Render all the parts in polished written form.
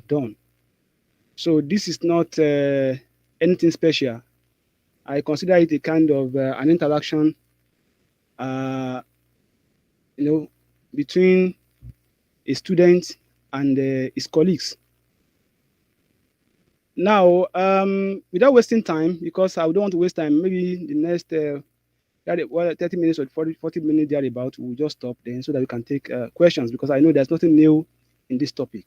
done. So this is not anything special. I consider it a kind of an interaction, uh, between a student and his colleagues. Now, without wasting time, because I don't want to waste time, maybe the next 30 minutes or 40 minutes thereabout, we'll just stop then so that we can take questions, because I know there's nothing new in this topic.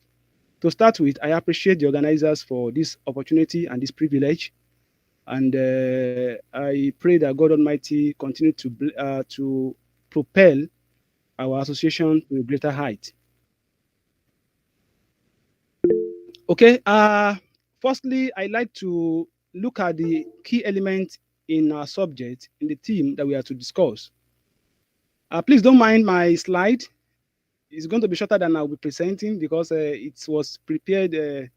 To start with, I appreciate the organizers for this opportunity and this privilege. And I pray that God Almighty continue to propel our association to a greater height. Okay. Firstly, I'd like to look at the key elements in our subject, in the theme that we are to discuss. Please don't mind my slide. It's going to be shorter than I'll be presenting because it was prepared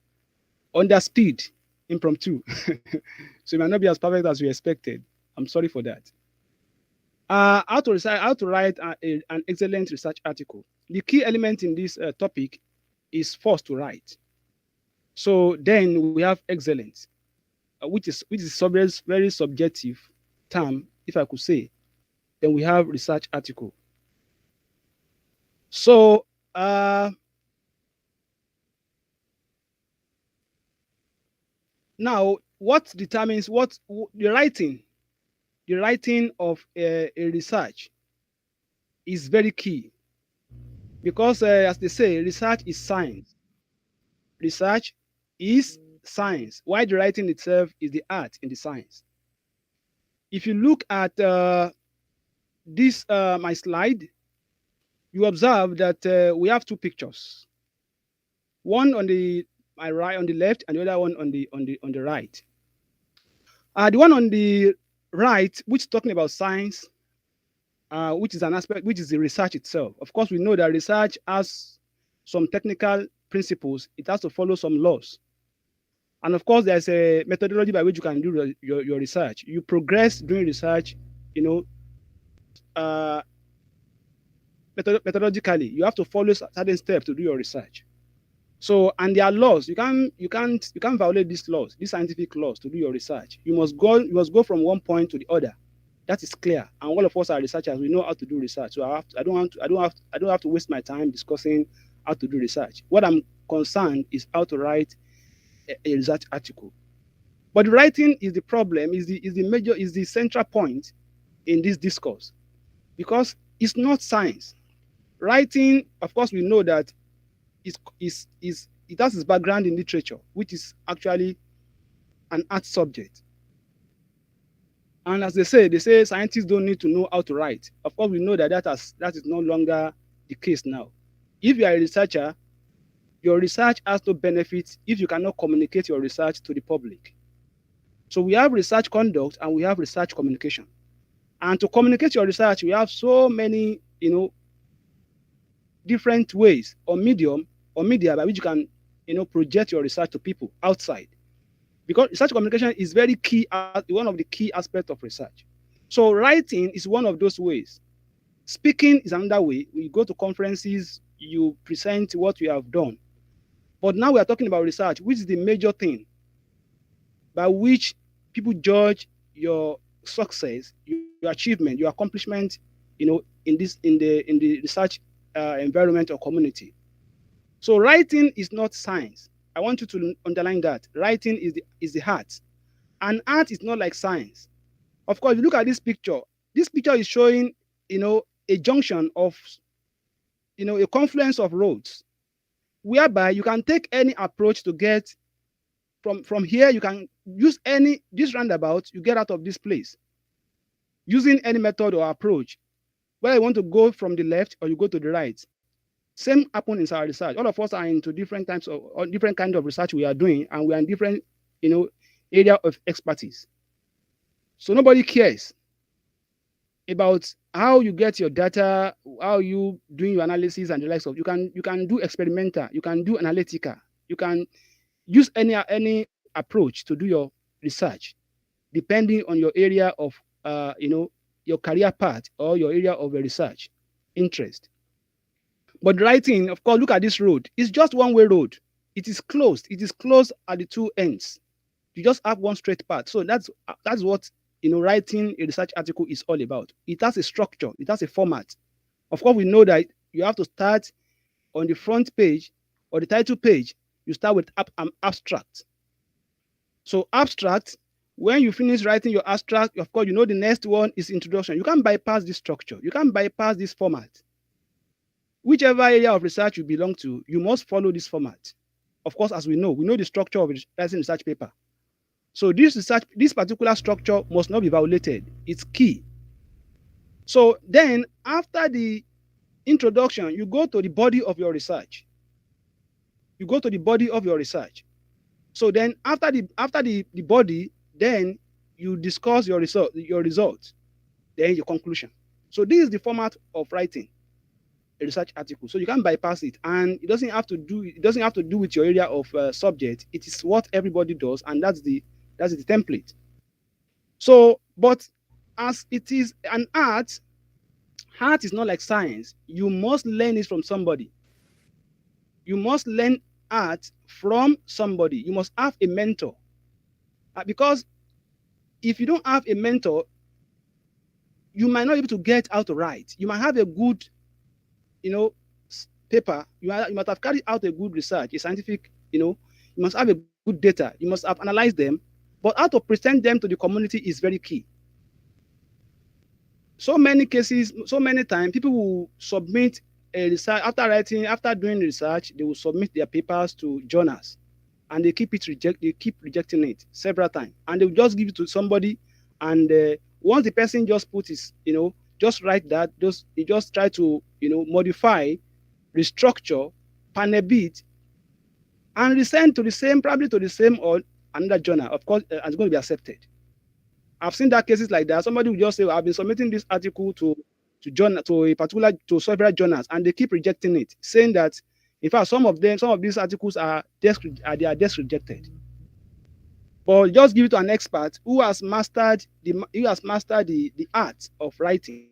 under speed, impromptu. So it might not be as perfect as we expected. I'm sorry for that. How to write an excellent research article. The key element in this topic is first to write. So then we have excellence, which is very subjective term, if I could say. Then we have research article. So now, what determines the writing of a research is very key, because as they say, research is science. Research is science, while the writing itself is the art in the science. If you look at this my slide, you observe that we have two pictures, one on my right, on the left, and the other one on the right. The one on the right, which is talking about science, which is an aspect, which is the research itself. Of course, we know that research has some technical principles. It has to follow some laws. And of course, there's a methodology by which you can do your research. You progress doing research, methodologically. You have to follow certain steps to do your research. So, and there are laws. You can't violate these laws, these scientific laws, to do your research. You must go from one point to the other. That is clear. And all of us are researchers. We know how to do research. So I don't have to waste my time discussing how to do research. What I'm concerned is how to write a research article. But writing is the problem, is the central point in this discourse, because it's not science. Writing, of course, we know that it has its background in literature, which is actually an art subject. And as they say scientists don't need to know how to write. Of course, we know that that is no longer the case now. If you are a researcher, your research has no benefit if you cannot communicate your research to the public. So we have research conduct and we have research communication. And to communicate your research, we have so many, different ways or media by which you can, project your research to people outside. Because research communication is very key, one of the key aspects of research. So writing is one of those ways. Speaking is another way. We go to conferences, you present what you have done. But now we are talking about research, which is the major thing by which people judge your success, your achievement, your accomplishment, in the research environment or community. So writing is not science. I want you to underline that. Writing is the art. And art is not like science. Of course, if you look at this picture is showing, a junction of, a confluence of roads, whereby you can take any approach to get from here. You can use this roundabout, you get out of this place using any method or approach, whether you want to go from the left or you go to the right. Same happens in our research. All of us are into different types of or different kind of research we are doing, and we are in different, area of expertise. So nobody cares about how you get your data, how you doing your analysis and the likes of. You can do experimental, you can do analytical, you can use any approach to do your research, depending on your area of your career path or your area of research interest. But writing, of course, look at this road. It's just one-way road. It is closed. It is closed at the two ends. You just have one straight path. So that's what writing a research article is all about. It has a structure. It has a format. Of course, we know that you have to start on the front page or the title page. You start with abstract. So abstract. When you finish writing your abstract, of course, the next one is introduction. You can't bypass this structure. You can't bypass this format. Whichever area of research you belong to, you must follow this format. Of course, as we know the structure of writing research paper. So this particular structure must not be violated. It's key. So then after the introduction, you go to the body of your research. You go to the body of your research. So then after the body, then you discuss your results, then your conclusion. So this is the format of writing a research article. So you can't bypass it, and it doesn't have to do with your area of subject. It is what everybody does, and that's the template. So, but as it is an art is not like science. You must learn it from somebody. You must learn art from somebody. You must have a mentor. Because if you don't have a mentor, you might not be able to get how to write. You might have a good, paper. You must have carried out a good research, a scientific, you must have a good data. You must have analyzed them. But how to present them to the community is very key. So many cases, so many times, people will submit a research after doing research, they will submit their papers to journals, and they keep rejecting it several times, and they will just give it to somebody, and once the person just put his, just write that, he just try to, modify, restructure, pan a bit, and resend probably to the same or another journal. Of course, it's going to be accepted. I've seen that cases like that. Somebody will just say, I've been submitting this article to several journals, and they keep rejecting it, saying that in fact some of these articles are desk rejected. But just give it to an expert who has mastered the art of writing.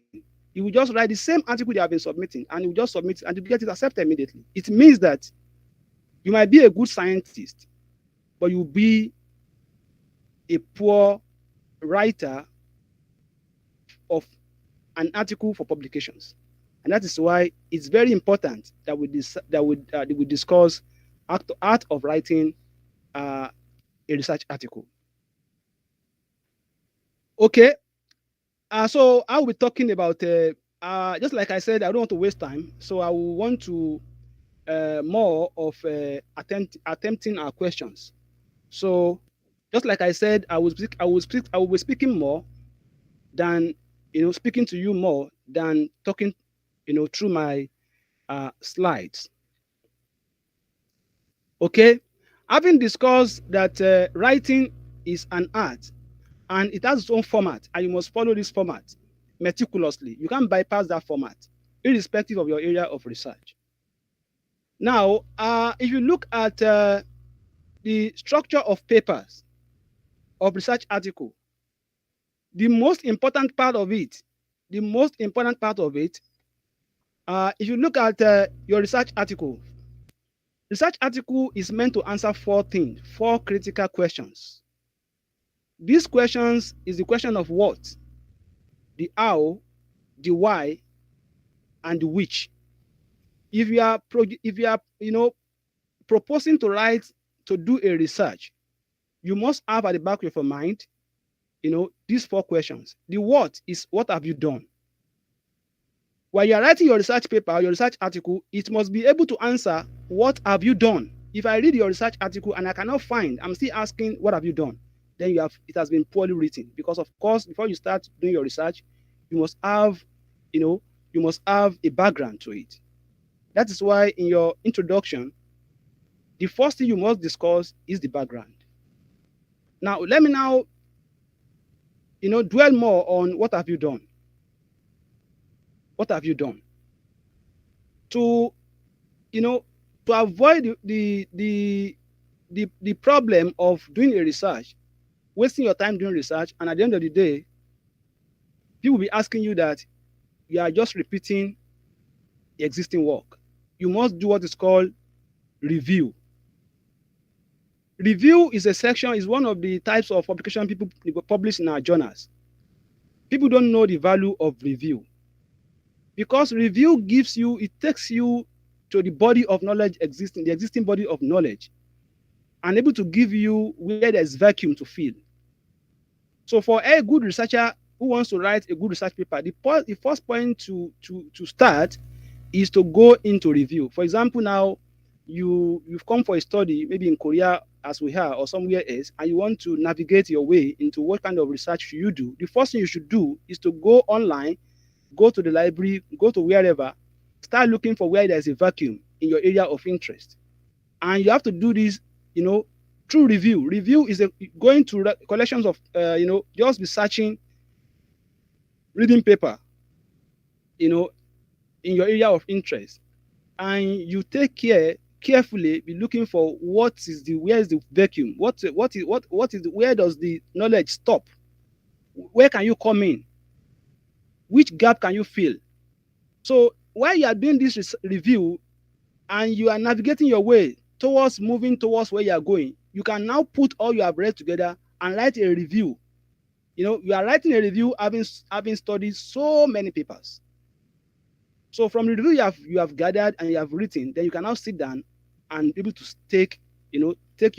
He will just write the same article they have been submitting, and he will just submit it, and to get it accepted immediately. It means that you might be a good scientist, but you'll be a poor writer of an article for publications. And that is why it's very important that we discuss art of writing a research article. Okay, so I'll be talking about just like I said, I don't want to waste time, so I will want to more of attempting our questions. So just like I said, I will be speaking more than speaking to you more than talking through my slides. Okay, having discussed that writing is an art and it has its own format, and you must follow this format meticulously. You can't bypass that format, irrespective of your area of research. Now, if you look at the structure of papers, of research article, the most important part of it, if you look at your research article is meant to answer four critical questions. These questions is the question of what, the how, the why, and the which. If you are proposing to do a research, you must have at the back of your mind, these four questions. The what is, what have you done? While you are writing your research paper, your research article, it must be able to answer, what have you done? If I read your research article and I cannot find, I'm still asking, what have you done? Then it has been poorly written. Because of course, before you start doing your research, you must have a background to it. That is why in your introduction, the first thing you must discuss is the background. Now, let me dwell more on what have you done. What have you done? To avoid the problem of doing a research, wasting your time doing research, and at the end of the day, people will be asking you that you are just repeating the existing work. You must do what is called review. Review is a section, is one of the types of publication people publish in our journals. People don't know the value of review, because review gives you, it takes you to the body of knowledge existing, the existing body of knowledge, and able to give you where there's vacuum to fill. So for a good researcher who wants to write a good research paper, the first point to start is to go into review. For example, now you've come for a study, maybe in Korea as we are, or somewhere else, and you want to navigate your way into what kind of research should you do. The first thing you should do is to go online, go to the library, go to wherever, start looking for where there's a vacuum in your area of interest. And you have to do this, through review. Review is going to collections of, just be searching, reading paper, in your area of interest, and you take carefully be looking for where is the vacuum, where does the knowledge stop, where can you come in, which gap can you fill. So while you are doing this review and you are navigating your way moving towards where you are going, you can now put all you have read together and write a review. You are writing a review having studied so many papers. So from the review you have gathered and you have written, then you can now sit down and be able to take your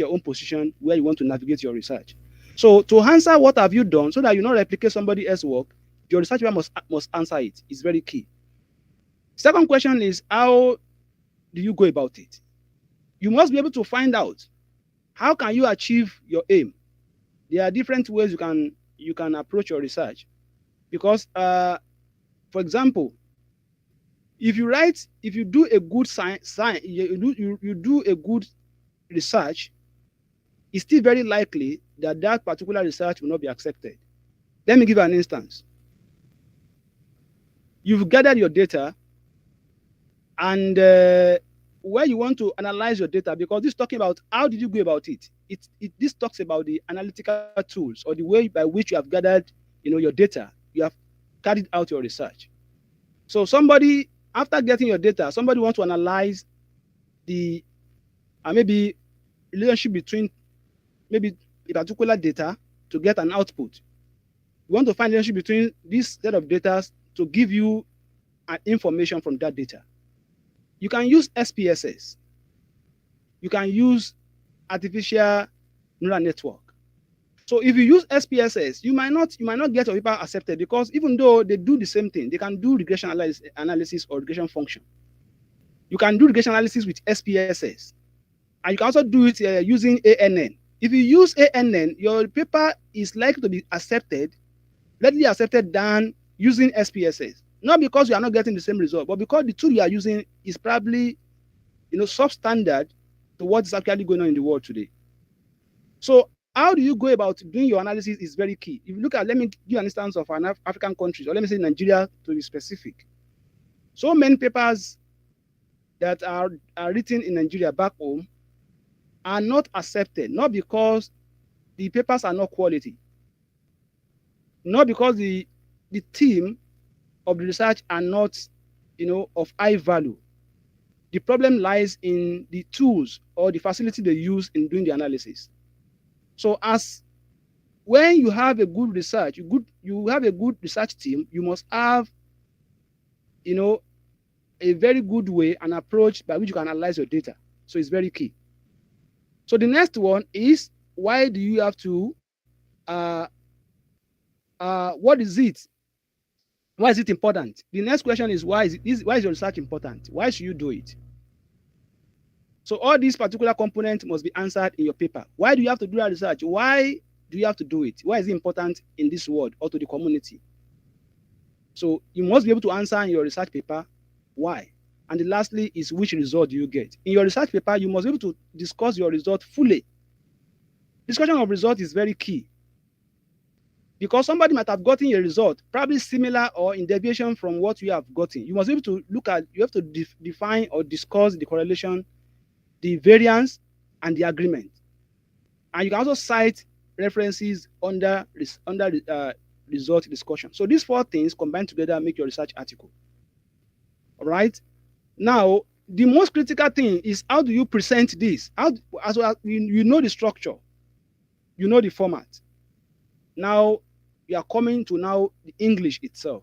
own position where you want to navigate your research. So to answer what have you done, so that you not replicate somebody else's work, your researcher must answer it. It's very key. Second question is, how do you go about it? You must be able to find out, how can you achieve your aim? There are different ways you can approach your research, because for example, if you do a good science, you do a good research, it's still very likely that particular research will not be accepted. Let me give you an instance. You've gathered your data, and where you want to analyze your data, because this is talking about how did you go about it. This talks about the analytical tools, or the way by which you have gathered your data, you have carried out your research. So somebody, after getting your data, somebody wants to analyze the maybe relationship between maybe a particular data to get an output. You want to find the relationship between this set of data to give you an information from that data. You can use SPSS. You can use artificial neural network. So if you use SPSS, you might not get your paper accepted, because even though they do the same thing, they can do regression analysis or regression function. You can do regression analysis with SPSS, and you can also do it using ANN. If you use ANN, your paper is likely to be readily accepted than using SPSS. Not because you are not getting the same result, but because the tool you are using is probably substandard to what is actually going on in the world today. So how do you go about doing your analysis is very key. If you look at, let me give you an instance of an African country, or let me say Nigeria to be specific. So many papers that are written in Nigeria back home are not accepted, not because the papers are not quality, not because the team of the research are not of high value. The problem lies in the tools or the facility they use in doing the analysis. So when you have a good research, you have a good research team, you must have a very good way and approach by which you can analyze your data. So it's very key. So the next one is, why do you have to what is it? Why is it important? The next question is, why is your research important? Why should you do it? So all these particular components must be answered in your paper. Why do you have to do that research? Why do you have to do it? Why is it important in this world or to the community? So you must be able to answer in your research paper why. And the lastly is, which result do you get? In your research paper, you must be able to discuss your result fully. Discussion of result is very key, because somebody might have gotten a result probably similar or in deviation from what you have gotten. You must be able to you have to define or discuss the correlation, the variance, and the agreement. And you can also cite references under result discussion. So these four things combined together make your research article. All right. Now, the most critical thing is how do you present this? How, as well as you know the structure, you know the format. Now you are coming to now the English itself,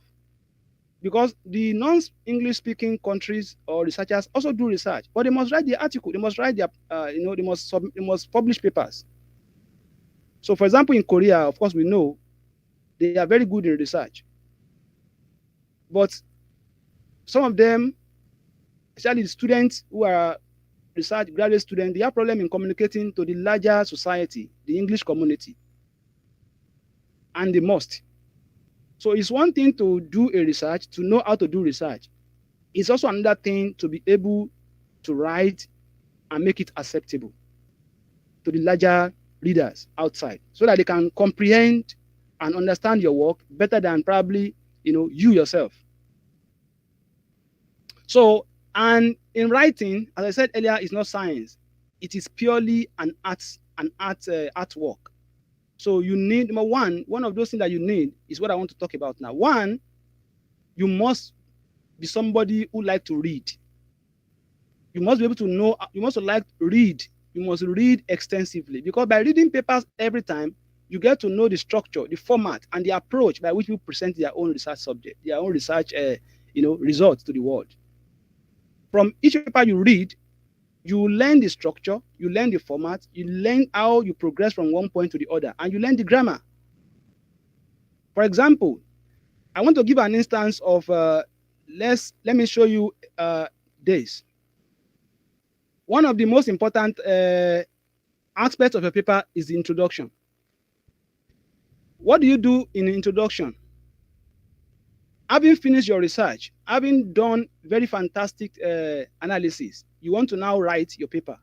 because the non-English speaking countries or researchers also do research, but they must write the article, they must write their, they must publish papers. So, for example, in Korea, of course, we know they are very good in research, but some of them, especially the students who are research graduate students, they have problem in communicating to the larger society, the English community, and they must. So it's one thing to do a research, to know how to do research. It's also another thing to be able to write and make it acceptable to the larger readers outside, so that they can comprehend and understand your work better than probably you yourself. So, and in writing, as I said earlier, it's not science. It is purely an artwork. So you need, number one of those things that you need is what I want to talk about now. One, you must be somebody who like to read. You must be able to know, you must like to read. You must read extensively, because by reading papers every time, you get to know the structure, the format, and the approach by which you present their own research subject, their own research, results to the world. From each paper you read, you learn the structure, you learn the format, you learn how you progress from one point to the other, and you learn the grammar. For example, I want to give an instance of, let me show you this. One of the most important aspects of a paper is the introduction. What do you do in the introduction? Having finished your research, having done very fantastic analysis, you want to now write your paper.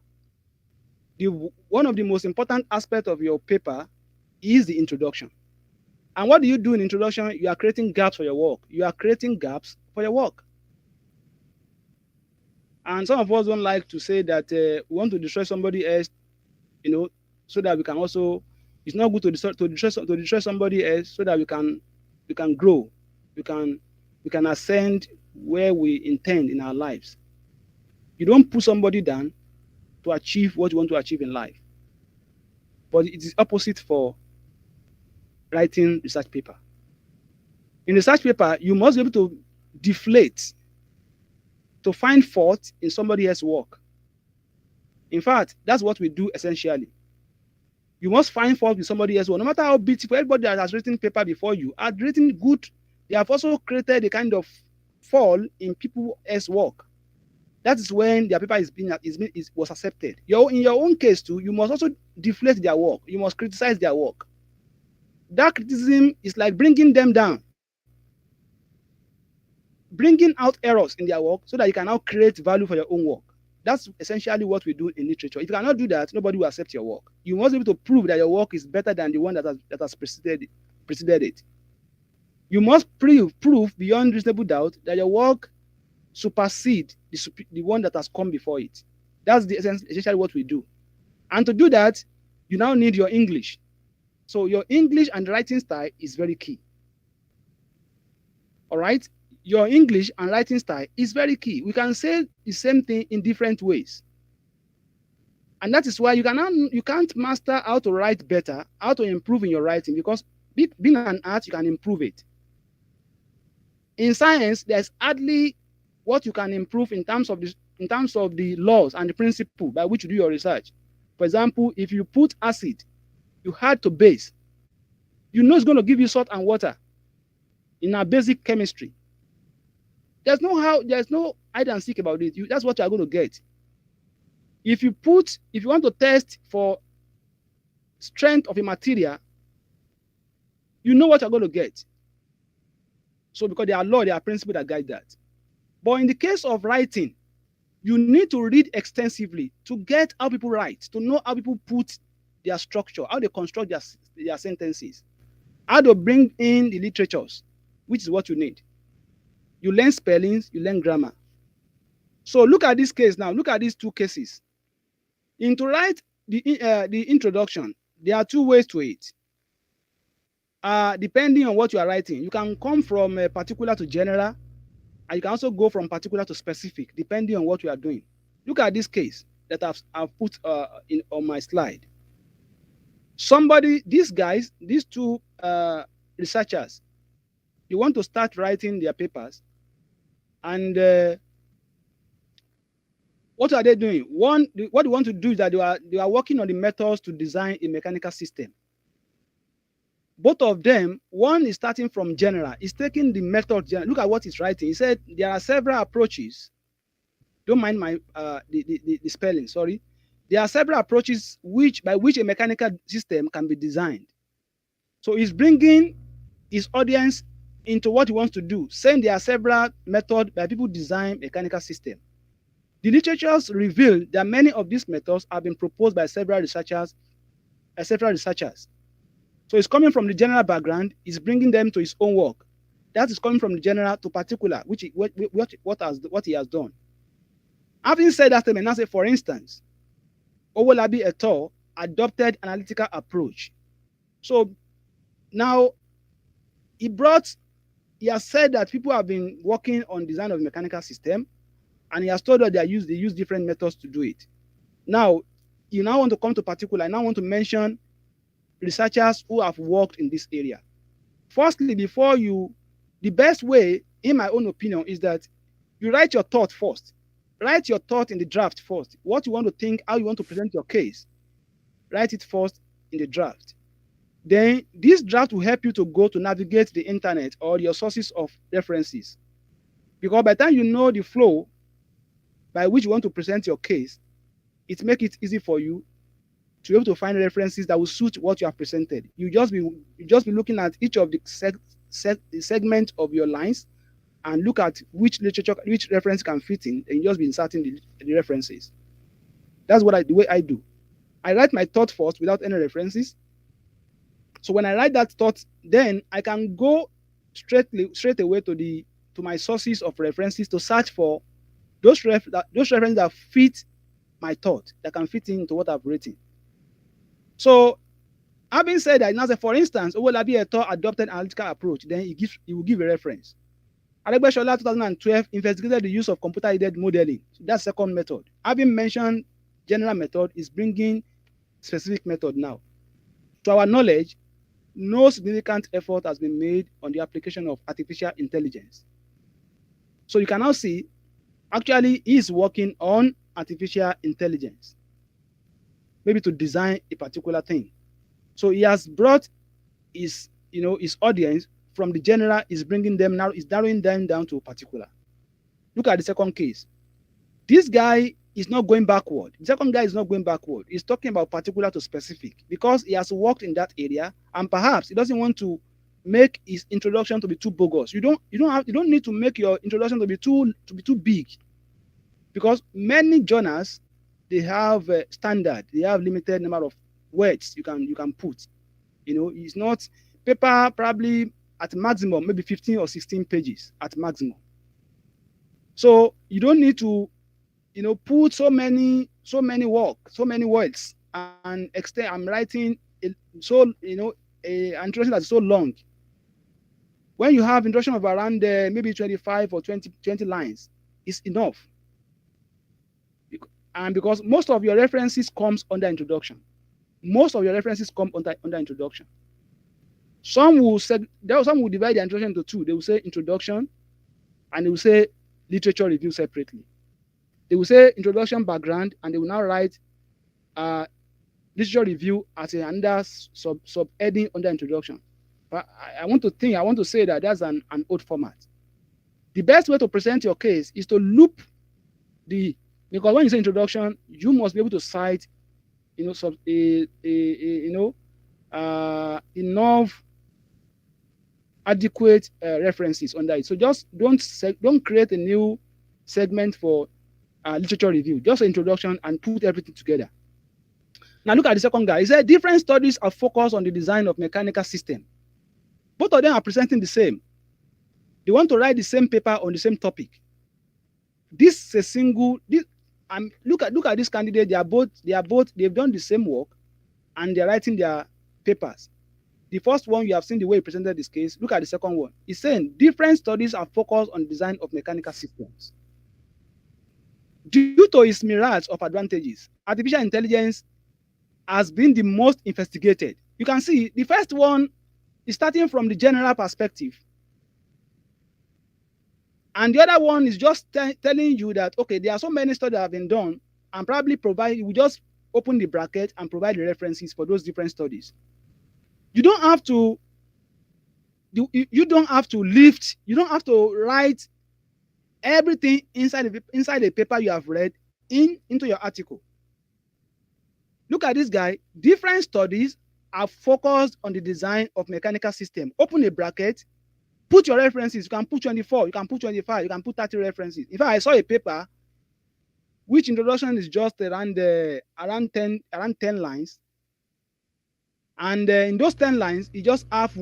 One of the most important aspects of your paper is the introduction. And what do you do in introduction? You are creating gaps for your work. You are creating gaps for your work. And some of us don't like to say that we want to destroy somebody else, so that we can also. It's not good to destroy somebody else, so that we can grow, we can ascend where we intend in our lives. You don't put somebody down to achieve what you want to achieve in life. But it is opposite for writing research paper. In research paper, you must be able to deflate, to find fault in somebody else's work. In fact, that's what we do essentially. You must find fault with somebody else's work. No matter how beautiful, everybody that has written paper before you has written good. They have also created a kind of fall in people else's work. That is when their paper was accepted. In your own case too, you must also deflate their work. You must criticize their work. That criticism is like bringing them down, bringing out errors in their work, so that you can now create value for your own work. That's essentially what we do in literature. If you cannot do that, nobody will accept your work. You must be able to prove that your work is better than the one that has preceded it. You must prove beyond reasonable doubt that your work supersedes the one that has come before it. That's essentially what we do. And to do that, you now need your English. So your English and writing style is very key. All right? Your English and writing style is very key. We can say the same thing in different ways. And that is why you can't master how to write better, how to improve in your writing, because being an art, you can improve it. In science, there's hardly what you can improve in terms of the laws and the principle by which you do your research. For example, if you put acid, you add to base, it's going to give you salt and water in our basic chemistry. There's no hide and seek about it. That's what you're going to get. If you want to test for strength of a material, you know what you're going to get. So because there are principles that guide that. But in the case of writing, you need to read extensively to get how people write, to know how people put their structure, how they construct their sentences, how to bring in the literatures, which is what you need. You learn spellings, you learn grammar. So look at this case now. Look at these two cases. To write the introduction, there are two ways to it. Depending on what you are writing, you can come from particular to general, And you can also go from particular to specific, depending on what you are doing. Look at this case that I've put in on my slide. These guys, these two researchers, you want to start writing their papers, and what are they doing? What they want to do is that they are working on the methods to design a mechanical system. Both of them, one is starting from general. He's taking the method general. Look at what he's writing. He said there are several approaches. Don't mind my the spelling. Sorry. There are several approaches by which a mechanical system can be designed. So he's bringing his audience into what he wants to do, saying there are several methods by people design mechanical system. The literatures reveal that many of these methods have been proposed by several researchers. So it's coming from the general background, he's bringing them to his own work. That is coming from the general to particular, what he has done. Having said that statement, now say, for instance, Owolabi et al. Adopted analytical approach. So now he has said that people have been working on design of mechanical system, and he has told us they use different methods to do it. Now, you now want to come to particular. I now want to mention researchers who have worked in this area. Firstly, the best way, in my own opinion, is that you write your thought first. Write your thought in the draft first. What you want to think, how you want to present your case. Write it first in the draft. Then this draft will help you to go to navigate the internet or your sources of references. Because by the time you know the flow by which you want to present your case, it makes it easy for you to be able to find references that will suit what you have presented. You just be looking at each of the segment of your lines and look at which reference can fit in, and you just be inserting the references. That's the way I do. I write my thought first without any references. So when I write that thought, then I can go straight away to my sources of references to search for those references that fit my thought, that can fit into what I've written. So, having said that, now say, for instance, Owolabi et al. Adopted analytical approach, then he will give a reference. Adegbeshola 2012 investigated the use of computer-aided modeling. So that's second method. Having mentioned general method, is bringing specific method now. To our knowledge, no significant effort has been made on the application of artificial intelligence. So you can now see, actually, he is working on artificial intelligence, maybe to design a particular thing. So he has brought his audience from the general, is bringing them now, is narrowing them down to a particular. Look at the second case. This guy is not going backward. The second guy is not going backward. He's talking about particular to specific because he has worked in that area, and perhaps he doesn't want to make his introduction to be too bogus. You don't need to make your introduction to be too big, because many journals, they have a standard. They have limited number of words you can put. It's not paper, probably at maximum maybe 15 or 16 pages at maximum. So you don't need to put so many words and extend. I'm writing an introduction that's so long. When you have introduction of around maybe 25 or 20 lines, it's enough. And because most of your references comes under introduction. Most of your references come under introduction. Some will divide the introduction into two. They will say introduction, and they will say literature review separately. They will say introduction, background, and they will now write literature review as another sub-heading under introduction. But I want to say that that's an old format. The best way to present your case is to loop because when you say introduction, you must be able to cite, enough adequate references under it. So just don't create a new segment for literature review. Just an introduction and put everything together. Now look at the second guy. He said different studies are focused on the design of mechanical system. Both of them are presenting the same. They want to write the same paper on the same topic. This is a single. Look at this candidate. They've done the same work, and they're writing their papers. the first one, you have seen the way he presented this case. Look at the second one. He's saying different studies are focused on design of mechanical systems. Due to its myriad of advantages, artificial intelligence has been the most investigated. You can see the first one is starting from the general perspective. And the other one is just telling you that, okay, there are so many studies that have been done, and probably we just open the bracket and provide the references for those different studies. You don't have to lift, you don't have to write everything inside the paper you have read into your article. Look at this guy. Different studies are focused on the design of mechanical system. Open a bracket, put your references. You can put 24, you can put 25, you can put 30 references. In fact, I saw a paper which introduction is just around 10 lines. And in those 10 lines, you just have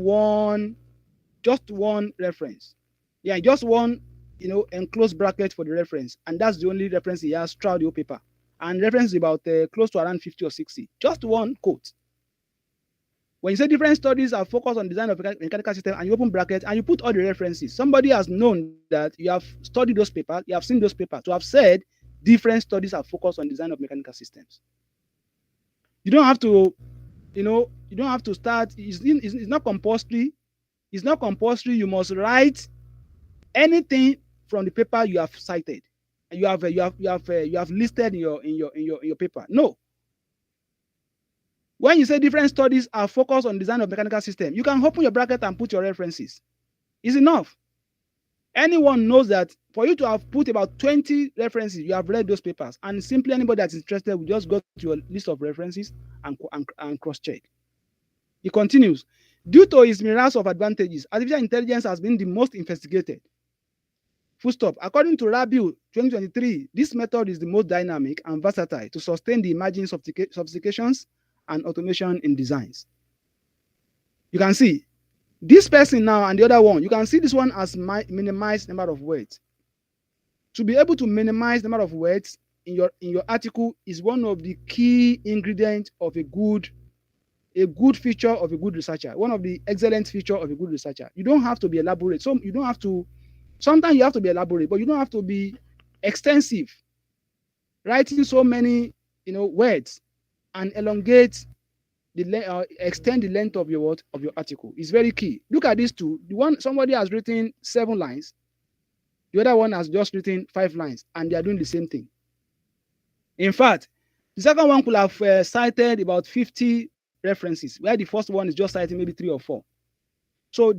just one reference. Yeah, just one, enclosed bracket for the reference. And that's the only reference he has throughout the whole paper. And reference is about close to around 50 or 60. Just one quote. When you say different studies are focused on design of mechanical system, and you open brackets and you put all the references, somebody has known that you have studied those papers, you have seen those papers, to have said different studies are focused on design of mechanical systems. You don't have to, you don't have to start. It's not compulsory. It's not compulsory. You must write anything from the paper you have cited. You have listed in your paper. No. When you say different studies are focused on design of mechanical system, you can open your bracket and put your references. It's enough. Anyone knows that for you to have put about 20 references, you have read those papers, and simply anybody that's interested will just go to your list of references and cross-check. He continues, due to its myriad of advantages, artificial intelligence has been the most investigated. Full stop. According to Rabiu 2023, this method is the most dynamic and versatile to sustain the emerging sophistications and automation in designs. You can see this person now and the other one. You can see this one as minimized number of words. To be able to minimize the number of words in your article is one of the key ingredients of a good feature of a good researcher. One of the excellent feature of a good researcher. You don't have to be elaborate. Sometimes you have to be elaborate, but you don't have to be extensive. Writing so many, words and elongate extend the length of your article is very key. Look at these two. The one, somebody has written 7 lines. The other one has just written 5 lines, and they are doing the same thing. In fact, the second one could have cited about 50 references, where the first one is just citing maybe 3 or 4. So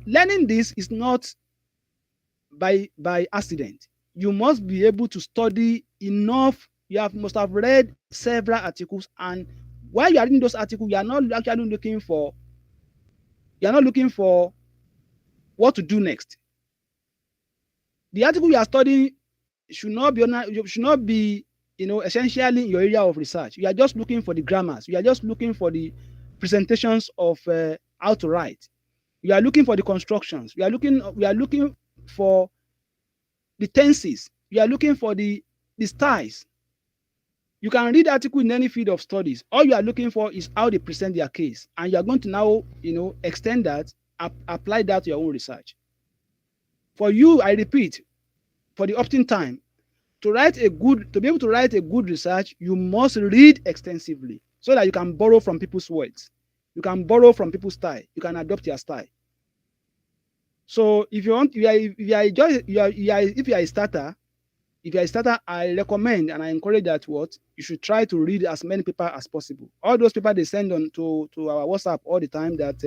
learning this is not by accident. You must be able to study enough. You must have read several articles, and while you are reading those articles, you are not actually looking for what to do next. The article you are studying should not be essentially in your area of research. You are just looking for the grammars. You are just looking for the presentations of how to write. You are looking for the constructions. We are looking for the tenses. You are looking for the styles. You can read article in any field of studies. All you are looking for is how they present their case, and you are going to now, extend that, apply that to your own research. For you, I repeat, for the opting time, to be able to write a good research, you must read extensively so that you can borrow from people's words. You can borrow from people's style. You can adopt their style. So if you are a starter, I recommend and I encourage that you should try to read as many papers as possible. All those papers they send on to our WhatsApp all the time that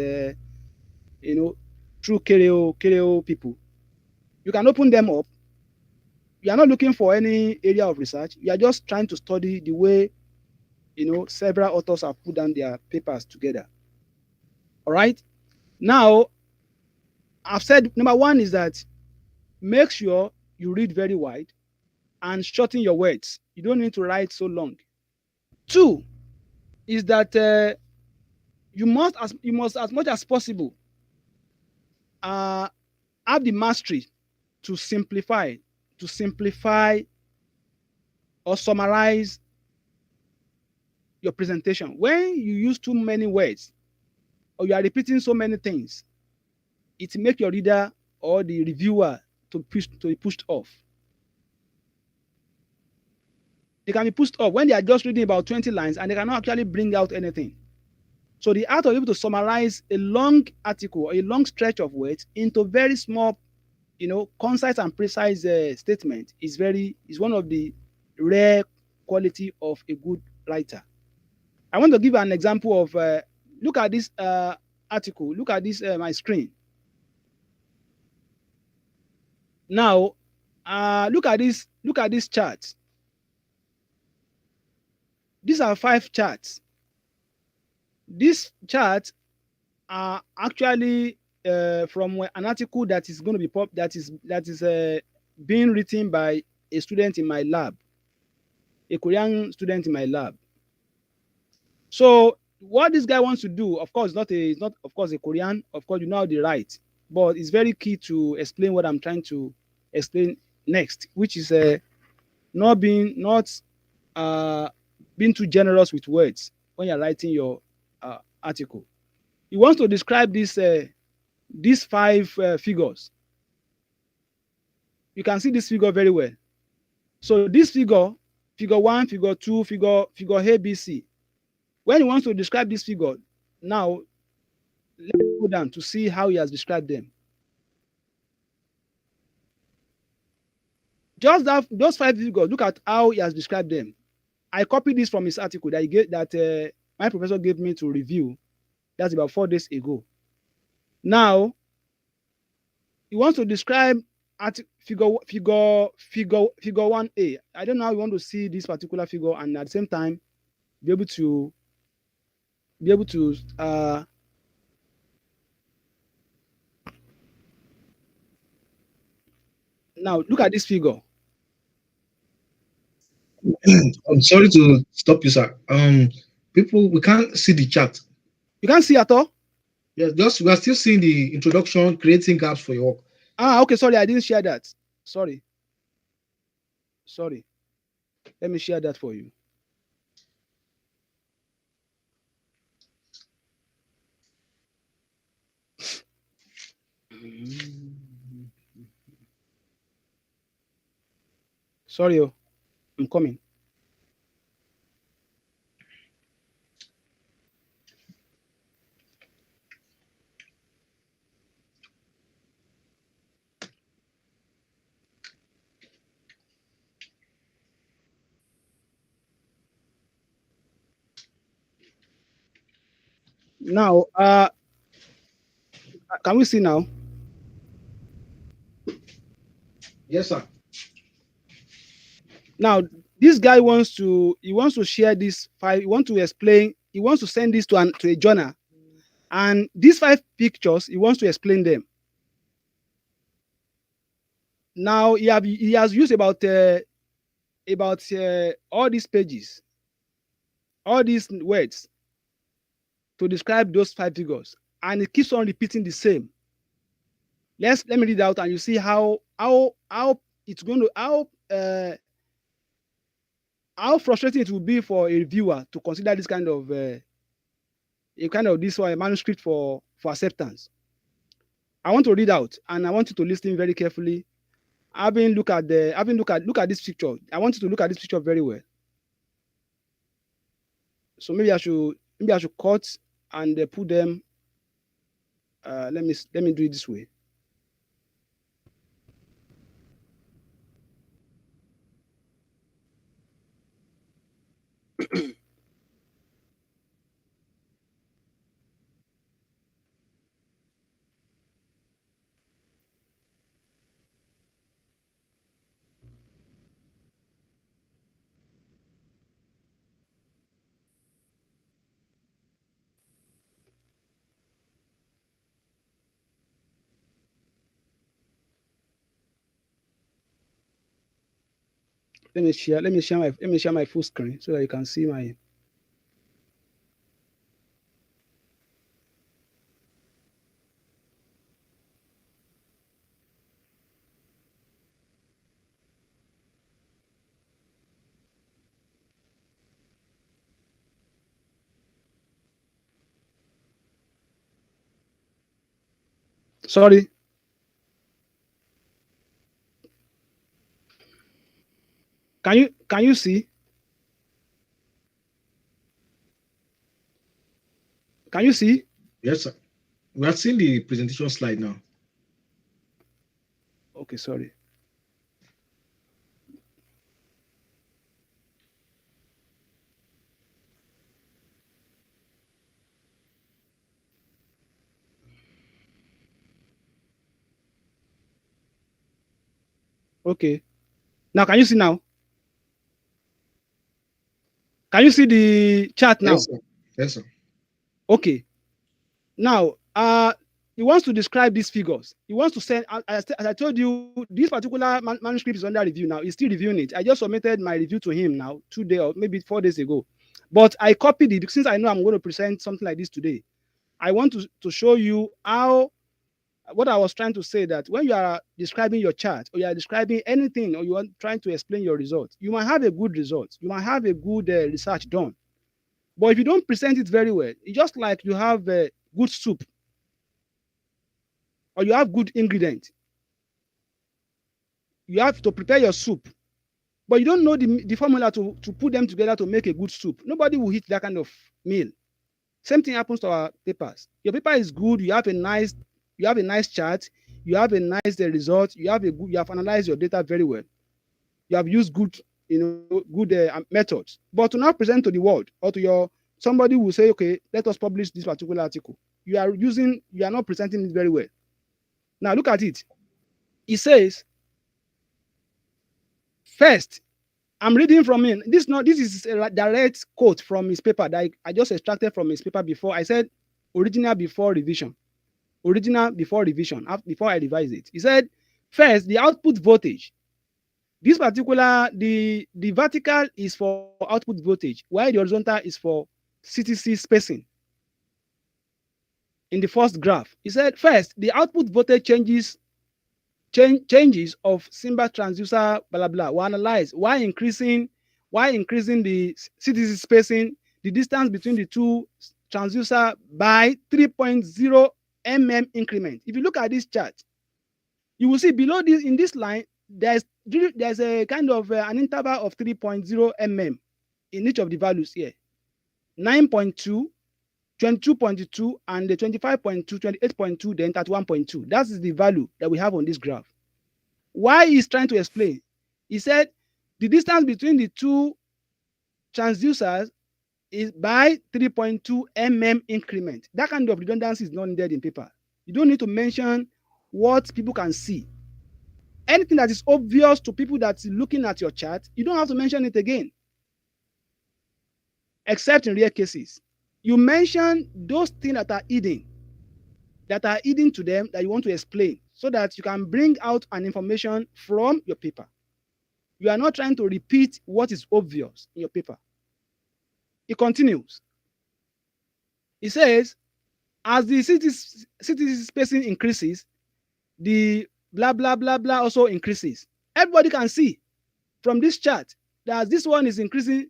through KRO people. You can open them up. You are not looking for any area of research. You are just trying to study the way several authors have put down their papers together. All right. Now, I've said number 1 is that make sure you read very wide and shorten your words. You don't need to write so long. 2 is that you must as much as possible have the mastery to simplify or summarize your presentation. When you use too many words, or you are repeating so many things, it make your reader or the reviewer to be pushed off. They can be pushed off when they are just reading about 20 lines and they cannot actually bring out anything. So the art of able to summarize a long article or a long stretch of words into very small, concise and precise statement is one of the rare quality of a good writer. I want to give an example of look at this article. Look at this my screen. Now, look at this. Look at this chart. These are 5 charts. These charts are actually from an article that is going to be being written by a student in my lab, a Korean student in my lab. So what this guy wants to do, of course, it's not of course a Korean. Of course, you know how they write, but it's very key to explain what I'm trying to explain next, which is not uh, being too generous with words when you're writing your article. He wants to describe these 5 figures. You can see this figure very well. So this figure 1, figure 2, figure ABC. When he wants to describe this figure, now let's go down to see how he has described them. Just that those 5 figures, look at how he has described them. I copied this from his article that my professor gave me to review. That's about 4 days ago. Now he wants to describe at figure 1A. I don't know how you want to see this particular figure and at the same time be able to now look at this figure. I'm sorry to stop you, sir. People, we can't see the chat. You can't see at all? Yes, just we are still seeing the introduction, creating gaps for your work. Okay, sorry, I didn't share that. Sorry. Let me share that for you. Sorry, I'm coming. Now, can we see now? Yes, sir. Now, this guy wants to share this 5. He wants to explain. He wants to send this to a journal, and these 5 pictures he wants to explain them. Now he has used about all these pages, all these words to describe those 5 figures, and it keeps on repeating the same. Let me read out, and you see how it's going to how frustrating it will be for a reviewer to consider this kind of a manuscript for acceptance. I want to read out, and I want you to listen very carefully. Look at this picture. I want you to look at this picture very well. So maybe I should cut and put them. Let me do it this way. Let me share my full screen so that you can see my. Sorry. Can you see? Can you see? Yes, sir. We are seeing the presentation slide now. Okay, sorry. Okay. Now can you see now? Can you see the chart Yes, now? sir. Yes, sir. Okay. Now, he wants to describe these figures. He wants to send, as I told you, this particular manuscript is under review now. He's still reviewing it. I just submitted my review to him now, 2 days or maybe 4 days ago. But I copied it since I know I'm going to present something like this today. I want to show you how what I was trying to say, that when you are describing your chart or you are describing anything or you are trying to explain your result, you might have a good result. You might have a good research done. But if you don't present it very well, it's just like you have good soup or you have good ingredient. You have to prepare your soup, but you don't know the formula to put them together to make a good soup. Nobody will eat that kind of meal. Same thing happens to our papers. Your paper is good. You have a nice chart. You have a nice result. You have analyzed your data very well. You have used good, good methods. But to now present to the world or to your somebody will say, okay, let us publish this particular article. You are not presenting it very well. Now look at it. It says, first, I'm reading from him. This is a direct quote from his paper that I just extracted from his paper before. I said original before revision. Original before revision, before I revise it. He said, first, the output voltage. This particular, the vertical is for output voltage, while the horizontal is for CTC spacing. In the first graph, he said, first, the output voltage changes of Simba transducer, blah, blah, blah, were analyzed while increasing the CTC spacing, the distance between the two transducer by 3.0 mm increment. If you look at this chart, you will see below this, in this line, there's a kind of an interval of 3.0 mm in each of the values here. 9.2, 22.2, and the 25.2, 28.2, then 31.2. That is the value that we have on this graph. Why he's trying to explain? He said the distance between the two transducers is by 3.2 mm increment. That kind of redundancy is not needed in paper. You don't need to mention what people can see. Anything that is obvious to people that's looking at your chart, you don't have to mention it again, except in rare cases. You mention those things that are hidden to them that you want to explain so that you can bring out an information from your paper. You are not trying to repeat what is obvious in your paper. It continues. It says, as the city spacing increases, the blah, blah, blah, blah also increases. Everybody can see from this chart that as this one is increasing,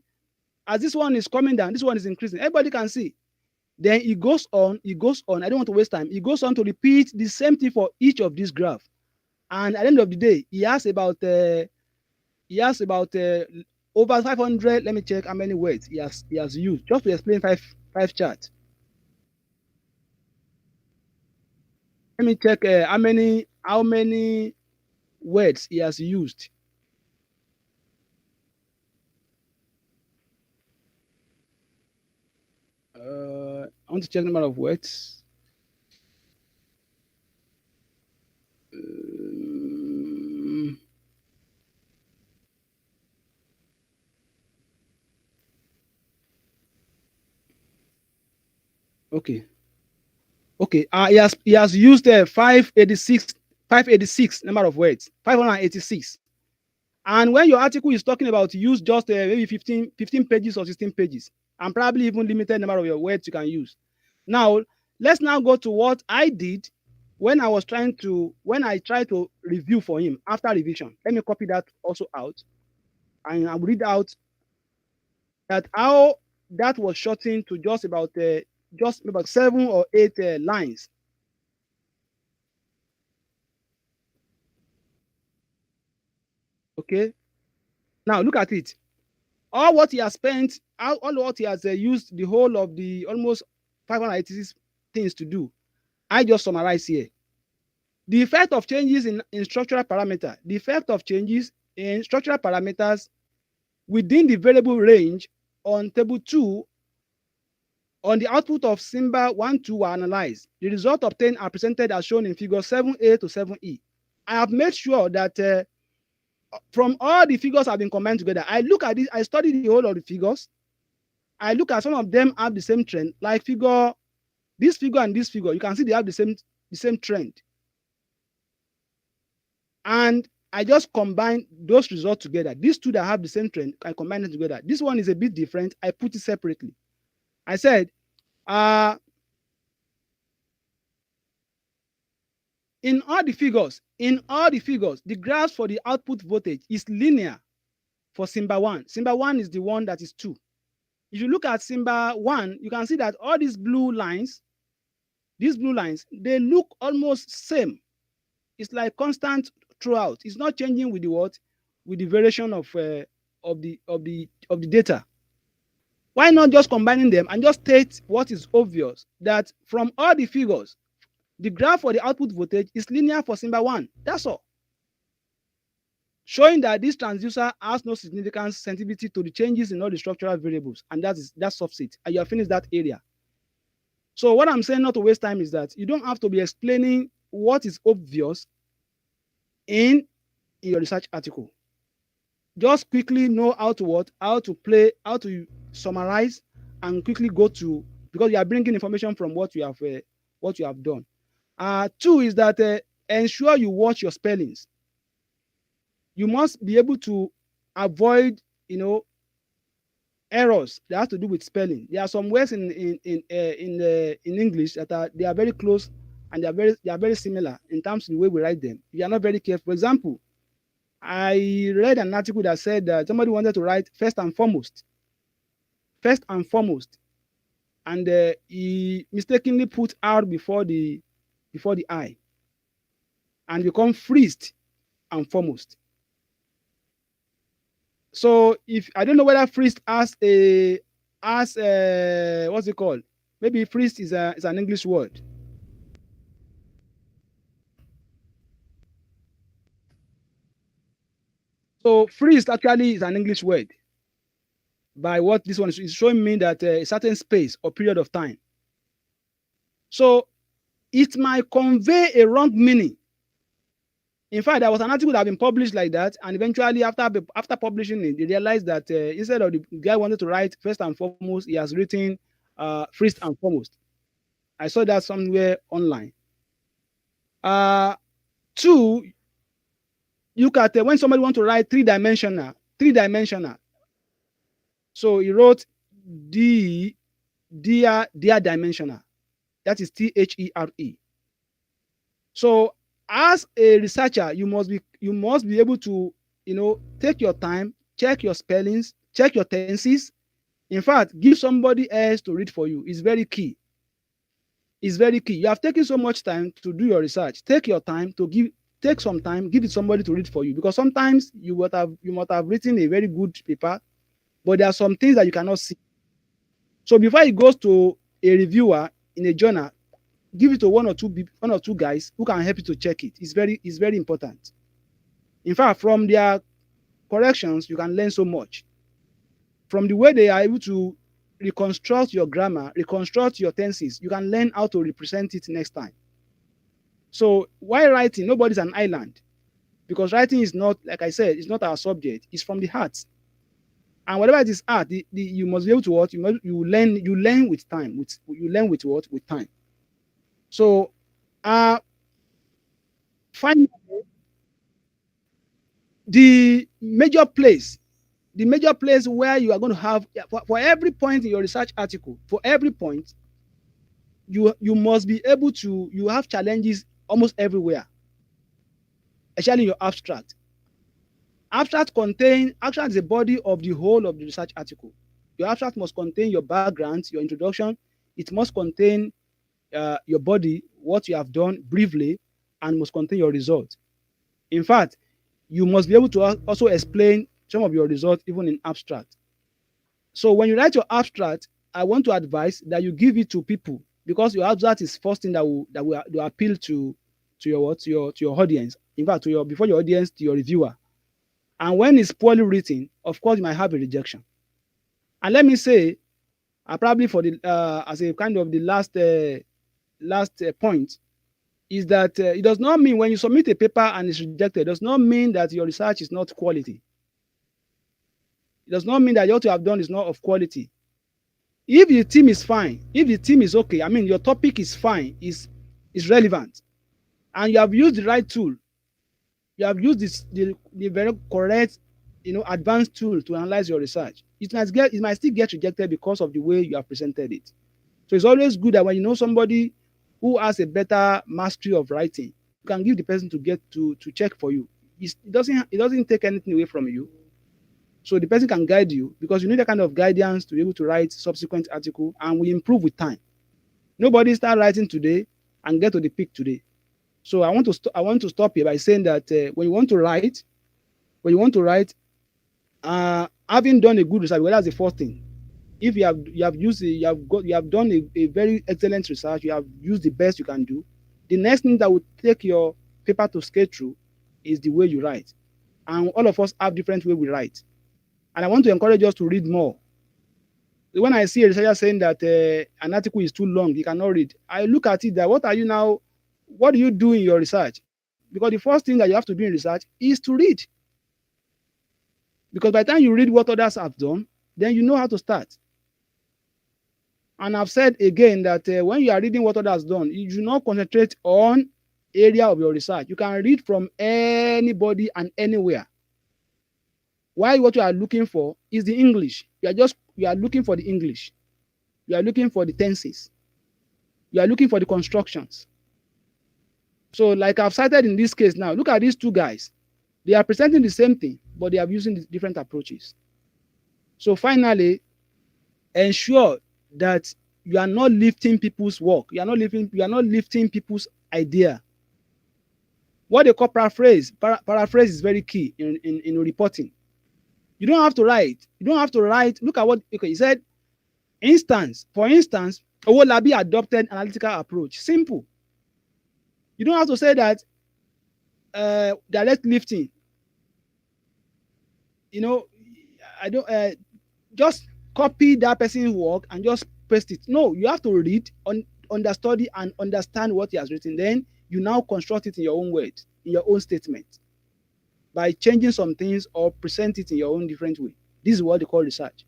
as this one is coming down, this one is increasing. Everybody can see. Then it goes on. I don't want to waste time. It goes on to repeat the same thing for each of these graphs. And at the end of the day, he has about over 500. Let me check how many words he has used just to explain five charts. Let me check how many words he has used. I want to check the number of words. Okay. Okay. He has used 586 number of words, 586. And when your article is talking about use just maybe 15 pages or 16 pages, and probably even limited number of your words you can use. Now, let's now go to what I did when I tried to review for him after revision. Let me copy that also out, and I'll read out that how that was shortened to just about 7 or 8 lines. Okay. Now look at it. All what he has spent, all what he has used the whole of the almost 586 things to do, I just summarize here. The effect of changes in structural parameter, the effect of changes in structural parameters within the variable range on table 2 on the output of Simba 1, 2 were analyzed. The results obtained are presented as shown in figure 7A to 7E. I have made sure that from all the figures have been combined together. I look at this, I study the whole of the figures. I look at some of them have the same trend, like this figure and this figure. You can see they have the same trend. And I just combine those results together. These two that have the same trend, I combine them together. This one is a bit different. I put it separately. I said, in all the figures, the graphs for the output voltage is linear for Simba 1. Simba 1 is the one that is 2. If you look at Simba 1, you can see that all these blue lines, they look almost same. It's like constant throughout. It's not changing with the what? With the variation of the data. Why not just combining them and just state what is obvious, that from all the figures, the graph for the output voltage is linear for Simba 1. That's all. Showing that this transducer has no significant sensitivity to the changes in all the structural variables, and that's subset. And you have finished that area. So what I'm saying, not to waste time, is that you don't have to be explaining what is obvious in your research article. Just quickly know how to summarize, and quickly go to, because you are bringing information from what you have done. 2 is that ensure you watch your spellings. You must be able to avoid, errors that have to do with spelling. There are some words in English that they are very close, and they are very similar in terms of the way we write them. If you are not very careful. For example, I read an article that said that somebody wanted to write first and foremost, and he mistakenly put R before the I, and become first and foremost. So if I don't know whether first what's it called? Maybe first is an English word. So first actually is an English word. By what this one is showing me that a certain space or period of time. So it might convey a wrong meaning. In fact, there was an article that had been published like that, and eventually after publishing it, they realized that instead of the guy wanted to write first and foremost, he has written first and foremost. I saw that somewhere online. 2, look at when somebody wants to write three-dimensional. So he wrote dear dimensional. That is THERE. So as a researcher, you must be able to, take your time, check your spellings, check your tenses. In fact, give somebody else to read for you. It's very key. You have taken so much time to do your research. Take your time to take some time, give it somebody to read for you, because sometimes you might have written a very good paper, but there are some things that you cannot see. So before it goes to a reviewer in a journal, give it to one or two guys who can help you to check it. It's very important. In fact, from their corrections, you can learn so much. From the way they are able to reconstruct your grammar, reconstruct your tenses, you can learn how to represent it next time. So while writing, nobody's an island, because writing is not, like I said, it's not our subject. It's from the heart. And whatever it is art, you must be able to what you learn with time. You learn with what? With time. So finally, the major place where you are going to have, for every point in your research article, for every point, you must be able to, you have challenges almost everywhere, especially in your abstract. Abstract is the body of the whole of the research article. Your abstract must contain your background, your introduction. It must contain your body, what you have done briefly, and must contain your result. In fact, you must be able to also explain some of your results even in abstract. So when you write your abstract, I want to advise that you give it to people, because your abstract is first thing that will appeal to your what to your audience. In fact, to your before your audience, to your reviewer. And when it's poorly written, of course, you might have a rejection. And let me say, probably for the as a kind of the last point, is that it does not mean when you submit a paper and it's rejected, does not mean that your research is not quality. It does not mean that what you have done is not of quality. If the team is fine, if the team is okay, I mean your topic is fine, is relevant, and you have used the right tool, you have used the very correct, advanced tool to analyze your research, it might still get rejected because of the way you have presented it. So it's always good that when you know somebody who has a better mastery of writing, you can give the person to get to check for you. It doesn't take anything away from you. So the person can guide you, because you need that kind of guidance to be able to write subsequent article, and we improve with time. Nobody start writing today and get to the peak today. So I want to stop here by saying that when you want to write, having done a good research, well, that's the first thing. If you have done a very excellent research, you have used the best you can do. The next thing that will take your paper to scale through is the way you write. And all of us have different way we write. And I want to encourage us to read more. When I see a researcher saying that an article is too long, you cannot read, I look at it that what do you do in your research? Because the first thing that you have to do in research is to read. Because by the time you read what others have done, then you know how to start. And I've said again that when you are reading what others have done, you do not concentrate on area of your research. You can read from anybody and anywhere. Why what you are looking for is the English. You are looking for the English. You are looking for the tenses. You are looking for the constructions. So like I've cited in this case now, look at these two guys. They are presenting the same thing, but they are using different approaches. So finally, ensure that you are not lifting people's work. You are not lifting people's idea. What they call paraphrase. Paraphrase is very key in reporting. You don't have to write. Look at what he said. For instance, Owolabi adopted analytical approach. Simple. You don't have to say that direct lifting. I don't just copy that person's work and just paste it. No, you have to read, understudy, and understand what he has written. Then you now construct it in your own words, in your own statement, by changing some things or present it in your own different way. This is what they call research.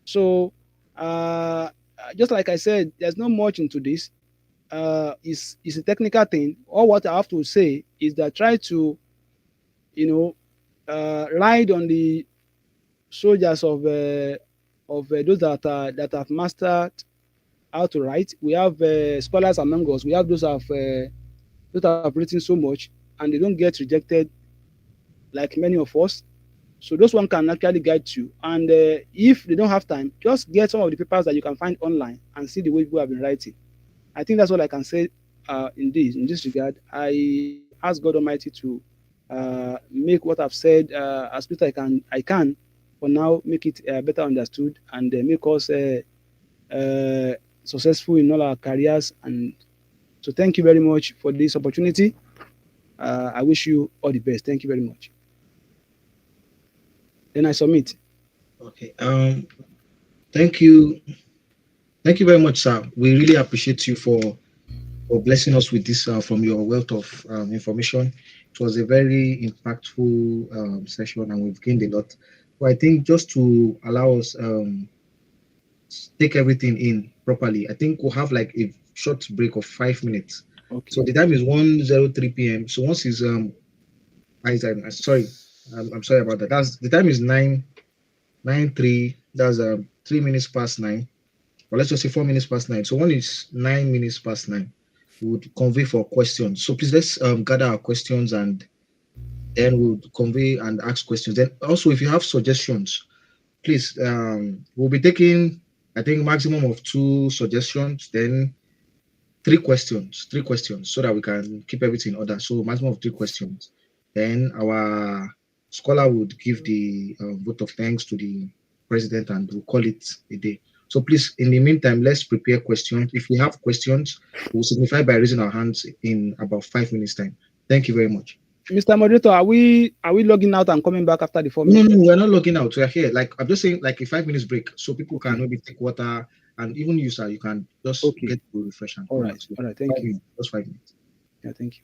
So, just like I said, there's not much into this. It's a technical thing. All what I have to say is that try to, ride on the soldiers of those that have mastered how to write. We have scholars among us. We have those that have written so much and they don't get rejected like many of us. So those one can actually guide you. And if they don't have time, just get some of the papers that you can find online and see the way people have been writing. I think that's all I can say in this regard. I ask God Almighty to make what I've said as best I can for now, make it better understood, and make us successful in all our careers. And so thank you very much for this opportunity. I wish you all the best. Thank you very much. Then I submit. Okay. Thank you. Thank you very much, sir. We really appreciate you for blessing us with this from your wealth of information. It was a very impactful session, and we've gained a lot. But I think just to allow us take everything in properly, I think we'll have like a short break of 5 minutes. Okay. So the time is 1:03 p.m. So once is sorry, I'm sorry about that. That's the time is 9:03. That's 3 minutes past 9. Or let's just say 4 minutes past 9. So one is 9 minutes past 9. We would convey for questions. So please let's gather our questions, and then we'll convey and ask questions. Then also, if you have suggestions, please we'll be taking, I think, maximum of 2 suggestions, then 3 questions, so that we can keep everything in order. So maximum of 3 questions. Then our scholar would give the vote of thanks to the president and we'll call it a day. So please, in the meantime, let's prepare questions. If we have questions, we'll signify by raising our hands in about 5 minutes time. Thank you very much. Mr. Moderator, are we logging out and coming back after the 4 minutes? No, we're not logging out. We're here. Like I'm just saying, like a 5 minutes break, so people can Okay. maybe take water, and even you, sir, you can just Okay. get to refresh and All come right. out. So All right. Thank five you. minutes, just 5 minutes. Yeah, thank you.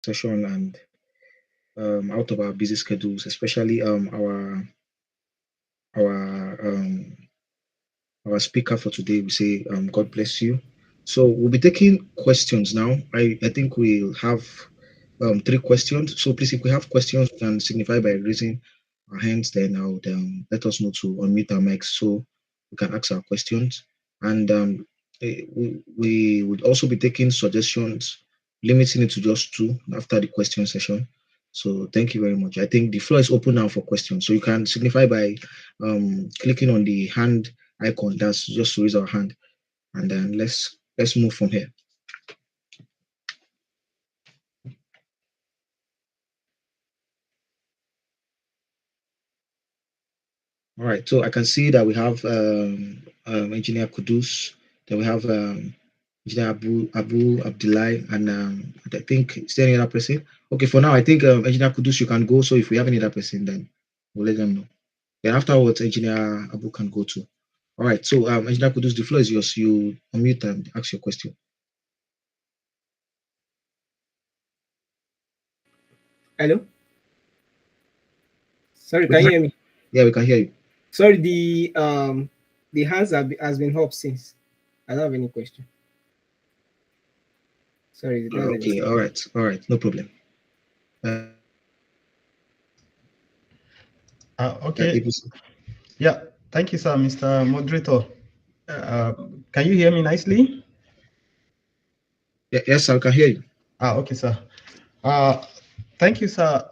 session and out of our busy schedules, especially our speaker for today. We say God bless you. So we'll be taking questions now. I think we'll have three questions. So please, if we have questions, we can signify by raising our hands. Then I would let us know to unmute our mics so we can ask our questions. And we would also be taking suggestions, limiting it to just two after the question session. So thank you very much. I think the floor is open now for questions. So you can signify by clicking on the hand icon. That's just to raise our hand, and then let's move from here. All right, so I can see that we have Engineer Kudus, then we have Engineer Abu Abdullah, and I think is there any other person? Okay, for now, I think Engineer Kudus, you can go. So if we have any other person, then we'll let them know. Then afterwards, Engineer Abu can go too. All right, so Engineer Kudus, the floor is yours. You unmute and ask your question. Hello? Sorry, We can can, you hear me? yeah, we can hear you. Sorry, the hands has been up since. I don't have any question. Sorry, that's a Okay, mistake. all right, no problem. Okay. ABC. Yeah. Thank you, sir, Mr. Moderator. Uh, can you hear me nicely? Yeah, yes, I can hear you. Okay, sir. Uh, thank you, sir,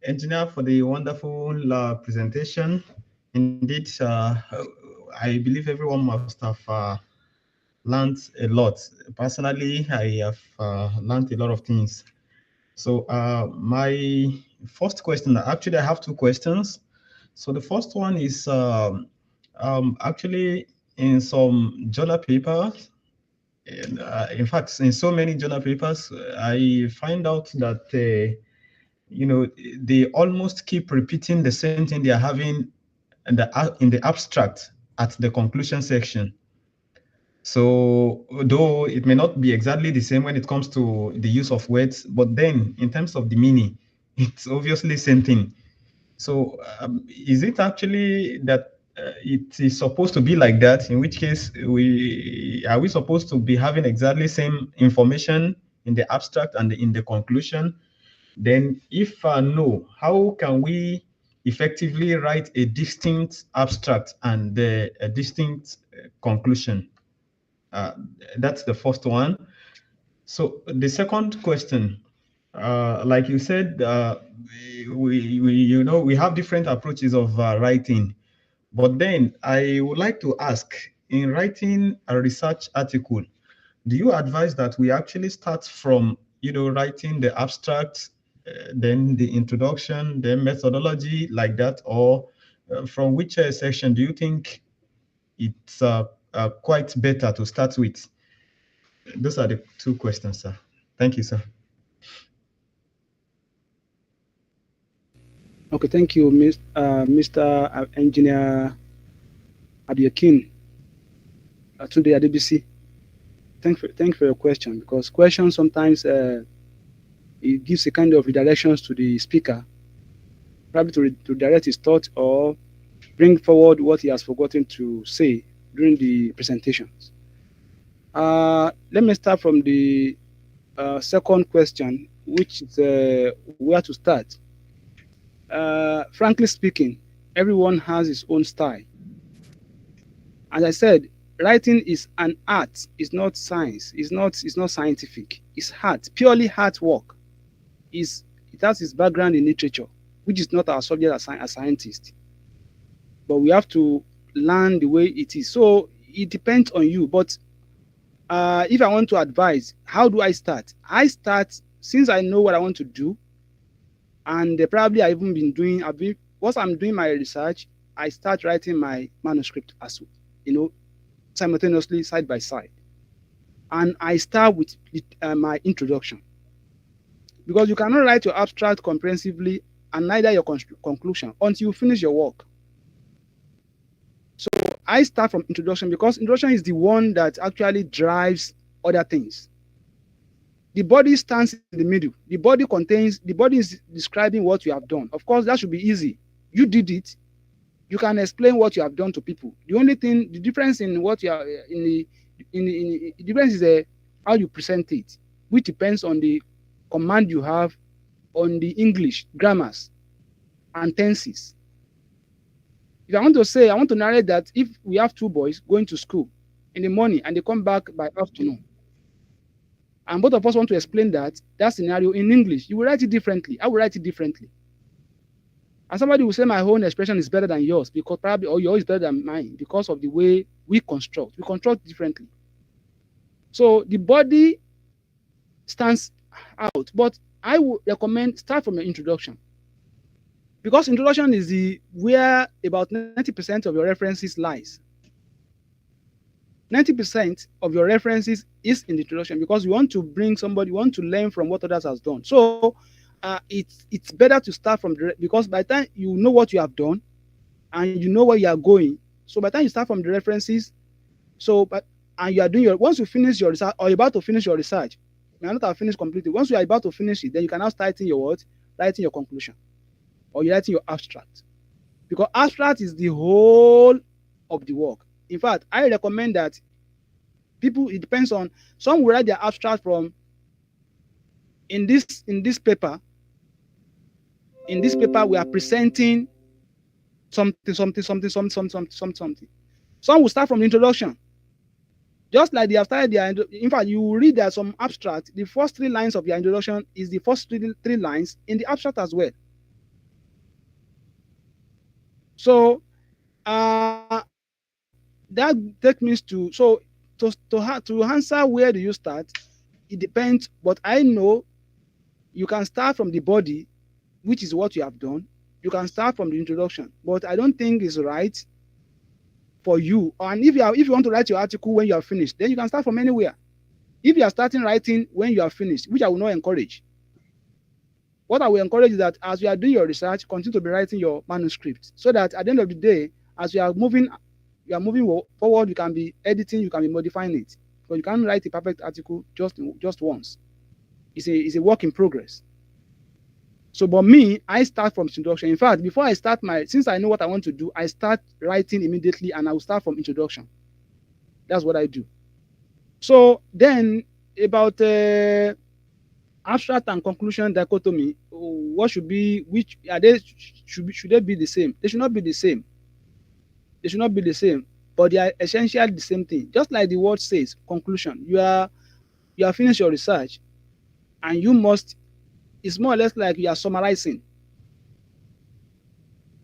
engineer, for the wonderful presentation. Indeed, I believe everyone must have learned a lot. Personally, I have learned a lot of things. So my first question, actually, I have two questions. So the first one is actually in some journal papers, in fact, in so many journal papers, I find out that they almost keep repeating the same thing they are having in the abstract at the conclusion section. So though it may not be exactly the same when it comes to the use of words, but then in terms of the meaning, it's obviously same thing. So is it actually that it is supposed to be like that? In which case, we supposed to be having exactly same information in the abstract and in the conclusion? Then, if no, how can we effectively write a distinct abstract and a distinct conclusion? Uh, that's the first one. So the second question, like you said, we have different approaches of writing, but then I would like to ask, in writing a research article, do you advise that we actually start from writing the abstract, then the introduction, then methodology like that, or from which section do you think it's quite better to start with? Those are the two questions, sir. Thank you, sir. Okay, thank you, Mr. Engineer Abiyakin Tunde Adebisi. Thank you for your question, because questions sometimes it gives a kind of redirections to the speaker, probably to direct his thought or bring forward what he has forgotten to say during the presentations. Let me start from the second question, which is where to start. Frankly speaking, everyone has his own style. As I said, writing is an art. It's not science. It's not scientific. It's art, purely art work. It has its background in literature, which is not our subject as scientists. But we have to learn the way it is. So it depends on you. But if I want to advise, how do I start? I start since I know what I want to do, and probably I've even been doing. Once I'm doing my research, I start writing my manuscript as simultaneously side by side, and I start with my introduction, because you cannot write your abstract comprehensively and neither your conclusion until you finish your work. So I start from introduction, because introduction is the one that actually drives other things. The body stands in the middle. The body is describing what you have done. Of course, that should be easy. You did it. You can explain what you have done to people. The difference in what you are the difference is how you present it, which depends on the command you have on the English grammars and tenses. If I want to narrate that if we have two boys going to school in the morning and they come back by afternoon, and both of us want to explain that scenario in English, you will write it differently. I will write it differently. And somebody will say my own expression is better than yours because probably, or yours is better than mine because of the way we construct. We construct differently. So the body stands out, but I would recommend start from your introduction, because introduction is where about 90% of your references lies. 90% of your references is in the introduction, because you want to bring somebody, you want to learn from what others has done. So it's better to start from because by the time you know what you have done and you know where you are going, so by the time you start from the references, and you are doing once you finish your research or you're about to finish your research, you may not have finished completely. Once you are about to finish it, then you can now start writing your conclusion, or you're writing your abstract, because abstract is the whole of the work. In fact, I recommend that people, it depends on, some will write their abstract from in this paper. In this paper, we are presenting something. Some will start from the introduction. Just like they have started in fact, you will read that some abstract, the first 3 lines of your introduction is the first three lines in the abstract as well. So that means to answer where do you start, it depends. But I know you can start from the body, which is what you have done. You can start from the introduction, but I don't think it's right for you. And if you want to write your article when you are finished, then you can start from anywhere. If you are starting writing when you are finished, which I will not encourage. What I will encourage is that as you are doing your research, continue to be writing your manuscript, so that at the end of the day, as you are moving forward, you can be editing, you can be modifying it. But you can't write a perfect article just once. It's a work in progress. So, but me, I start from introduction. In fact, before I start since I know what I want to do, I start writing immediately, and I will start from introduction. That's what I do. So then, about abstract and conclusion dichotomy, what should be, which are they, should they be the same? They should not be the same. They should not be the same, but they are essentially the same thing. Just like the word says, conclusion. You are finished your research, and you must. It's more or less like you are summarizing.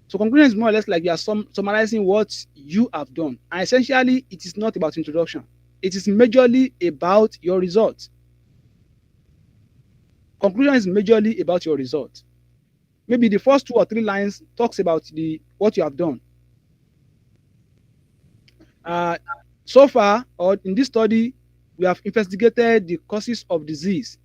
So conclusion is more or less like you are summarizing what you have done. And essentially, it is not about introduction. It is majorly about your results. Conclusion is majorly about your results. Maybe the first 2 or 3 lines talks about what you have done. So far, or in this study, we have investigated the causes of disease.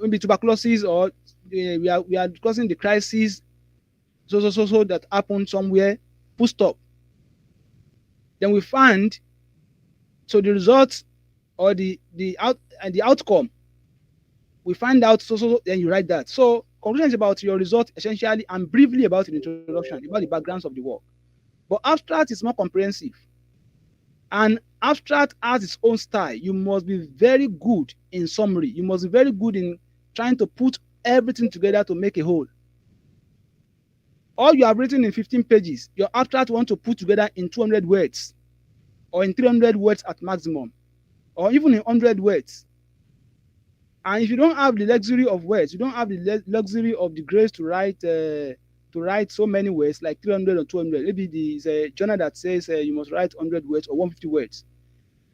Maybe tuberculosis, or we are discussing the crisis so that happened somewhere, full stop. Then we find, so the results or the outcome, we find out, so then you write that. So conclusion is about your result essentially, and briefly about the introduction, about the backgrounds of the work. But abstract is more comprehensive, and abstract has its own style. You must be very good in summary. You must be very good in trying to put everything together to make a whole. All you have written in 15 pages, your abstract want to put together in 200 words, or in 300 words at maximum, or even in 100 words. And if you don't have the luxury of words, you don't have the luxury of the grace to write so many words, like 300 or 200. Maybe there's a journal that says you must write 100 words or 150 words.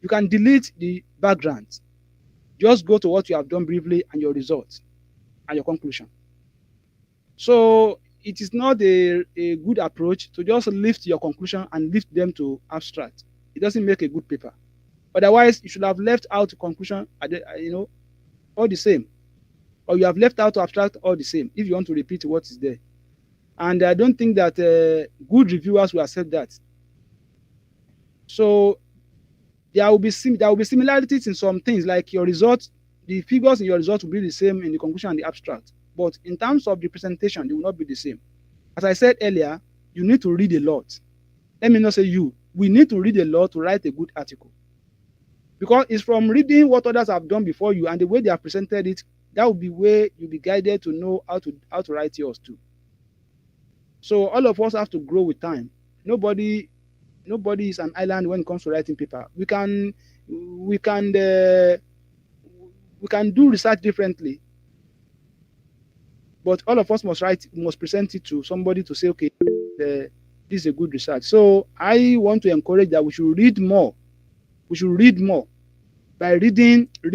You can delete the background. Just go to what you have done briefly and your results and your conclusion. So it is not a good approach to just lift your conclusion and lift them to abstract. It doesn't make a good paper. Otherwise, you should have left out the conclusion, all the same. Or you have left out abstract all the same if you want to repeat what is there. And I don't think that good reviewers will accept that. So there will be similarities in some things, like your result, the figures in your result will be the same in the conclusion and the abstract, but in terms of the presentation, they will not be the same. As I said earlier, you need to read a lot. Let me not say you. We need to read a lot to write a good article, because it's from reading what others have done before you and the way they have presented it, that will be where you'll be guided to know how to write yours too. So all of us have to grow with time. Nobody is an island when it comes to writing paper. We can do research differently, but all of us must present it to somebody to say, okay, this is a good research. So I want to encourage that we should read more. We should read more. By reading, and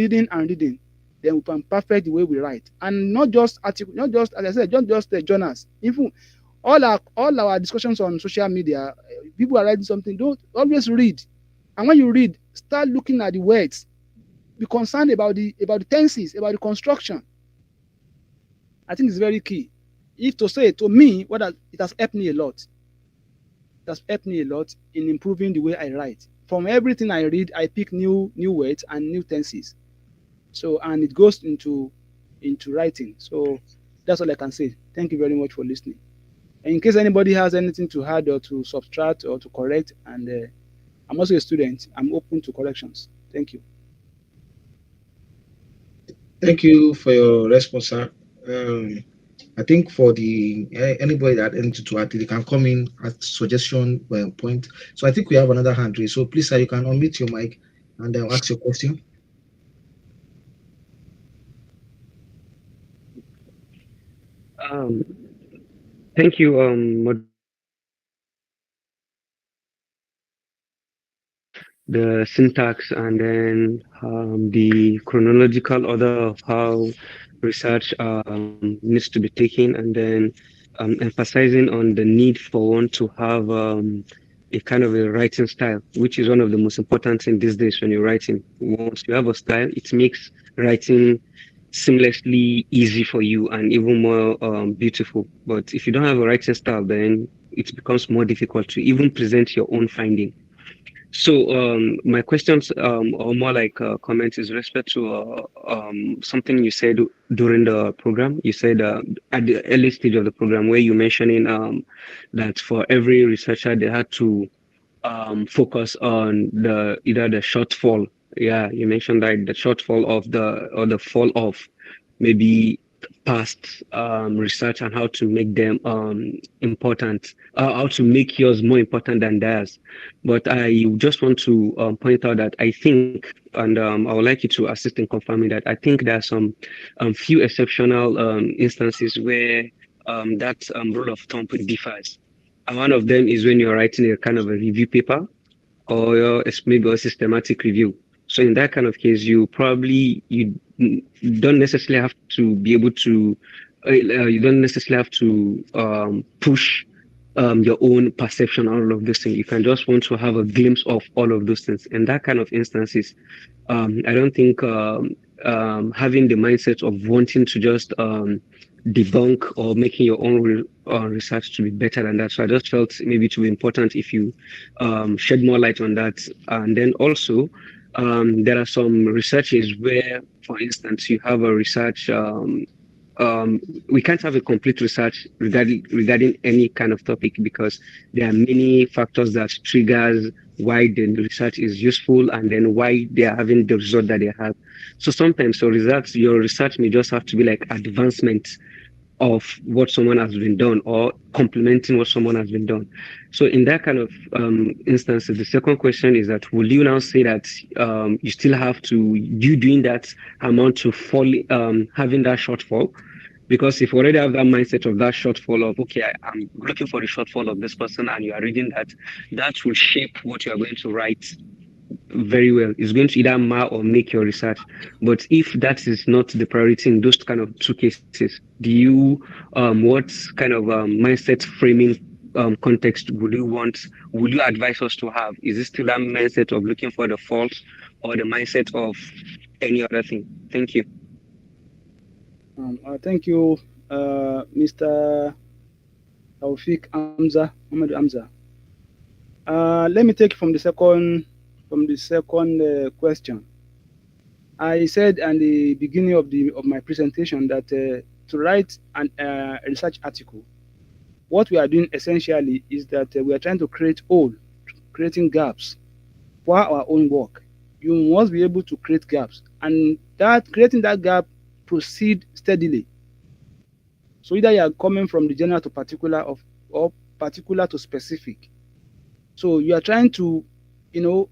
reading, then we can perfect the way we write, and not just article, not just, as I said, not just journals. Even all our discussions on social media, people are writing something. Don't always read, and when you read, start looking at the words. Be concerned about the tenses, about the construction. I think it's very key. If to say to me, it has helped me a lot. It has helped me a lot in improving the way I write. From everything I read, I pick new words and new tenses. So, and it goes into writing. So that's all I can say. Thank you very much for listening. And in case anybody has anything to add or to subtract or to correct, and I'm also a student, I'm open to corrections. Thank you. Thank you for your response, sir. I think for the anybody that anything to add, they can come in at suggestion point. So I think we have another hand raised. So please, sir, you can unmute your mic and ask your question. Thank you, the syntax and then the chronological order of how research needs to be taken, and then emphasizing on the need for one to have a kind of a writing style, which is one of the most important things these days when you're writing. Once you have a style, it makes writing seamlessly easy for you and even more beautiful. But if you don't have a writing style, then it becomes more difficult to even present your own finding. So my questions, or more like comments, is respect to something you said during the program. You said at the early stage of the program where you mentioning that for every researcher they had to focus on either the shortfall. Yeah, you mentioned that the shortfall of the fall off, maybe past research, and how to make them important, how to make yours more important than theirs. But I just want to point out that I think, and I would like you to assist in confirming that, I think there are some few exceptional instances where that rule of thumb differs. And one of them is when you're writing a kind of a review paper, or maybe a systematic review. So in that kind of case, you don't necessarily have to be able to, you don't necessarily have to push your own perception on all of those things. You can just want to have a glimpse of all of those things. In that kind of instances, I don't think having the mindset of wanting to just debunk or making your own research to be better than that. So I just felt maybe it would be important if you shed more light on that. And then also, there are some researches where, for instance, you have a research. We can't have a complete research regarding any kind of topic, because there are many factors that triggers why the research is useful and then why they are having the result that they have. So sometimes your research may just have to be like advancement of what someone has been done, or complementing what someone has been done. So in that kind of instances, the second question is that, will you now say that you still have to, you doing that amount to fall, having that shortfall? Because if you already have that mindset of that shortfall of, okay, I'm looking for the shortfall of this person, and you are reading that, that will shape what you are going to write very well. It's going to either mar or make your research. But if that is not the priority in those kind of two cases, do you what kind of mindset framing context would you advise us to have? Is it still that mindset of looking for the fault, or the mindset of any other thing? Thank you. Thank you, Mr. Taofeeq Muhammad Hamza. Let me take from the second from the second question. I said at the beginning of my presentation that to write a research article, what we are doing essentially is that we are trying to create hole, creating gaps for our own work. You must be able to create gaps, and that creating that gap proceed steadily. So either you are coming from the general to particular or particular to specific. So you are trying to, you know,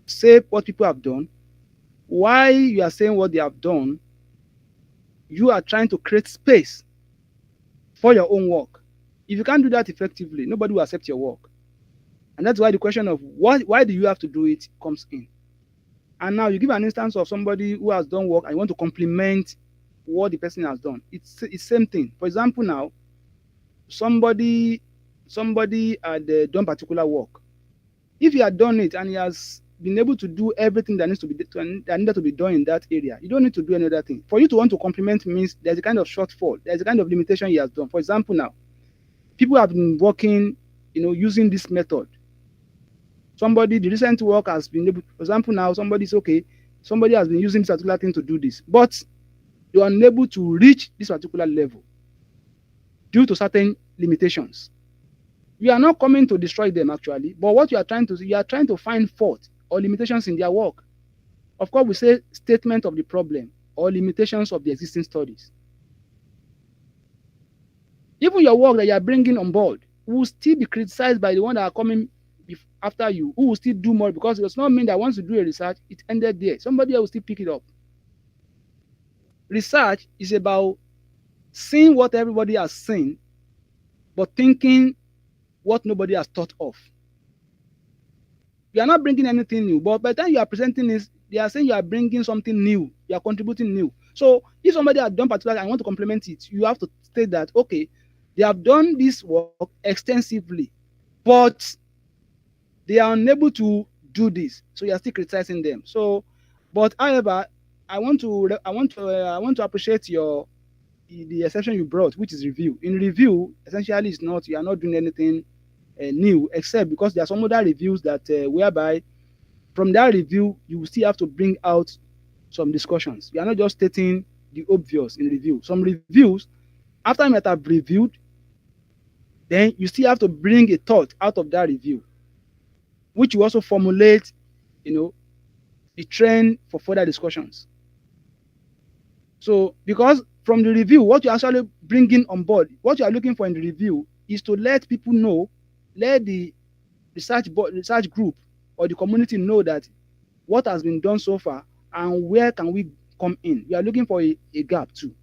say what people have done. Why you are saying what they have done, you are trying to create space for your own work. If you can't do that effectively, nobody will accept your work. And that's why the question of why do you have to do it comes in. And now you give an instance of somebody who has done work and you want to compliment what the person has done. It's same thing. For example, now somebody had done particular work. If he had done it and he has been able to do everything that needed to be done in that area, you don't need to do any other thing. For you to want to compliment means there's a kind of shortfall, there's a kind of limitation he has done. For example, now people have been working, using this method. The recent work has been able, for example, now somebody has been using this particular thing to do this, but you are unable to reach this particular level due to certain limitations. You are not coming to destroy them actually, but what you are trying to find fault or limitations in their work. Of course, we say statement of the problem or limitations of the existing studies. Even your work that you are bringing on board will still be criticized by the one that are coming after you, who will still do more, because it does not mean that once you do a research, it ended there. Somebody else will still pick it up. Research is about seeing what everybody has seen, but thinking what nobody has thought of. You are not bringing anything new, but by the time you are presenting this, they are saying you are bringing something new, you are contributing new. So if somebody has done particular and want to complement it, you have to state that, okay, they have done this work extensively, but they are unable to do this, so you are still criticizing them. So, but however, I want to appreciate the exception you brought, which is review. In review, essentially, you are not doing anything new, except because there are some other reviews that whereby from that review you will still have to bring out some discussions. You are not just stating the obvious in review. Some reviews, after you might have reviewed, then you still have to bring a thought out of that review, which you also formulate, the trend for further discussions. So, because from the review, what you're actually bringing on board, what you are looking for in the review is to let people know, let the research group or the community know that what has been done so far and where can we come in. We are looking for a gap too.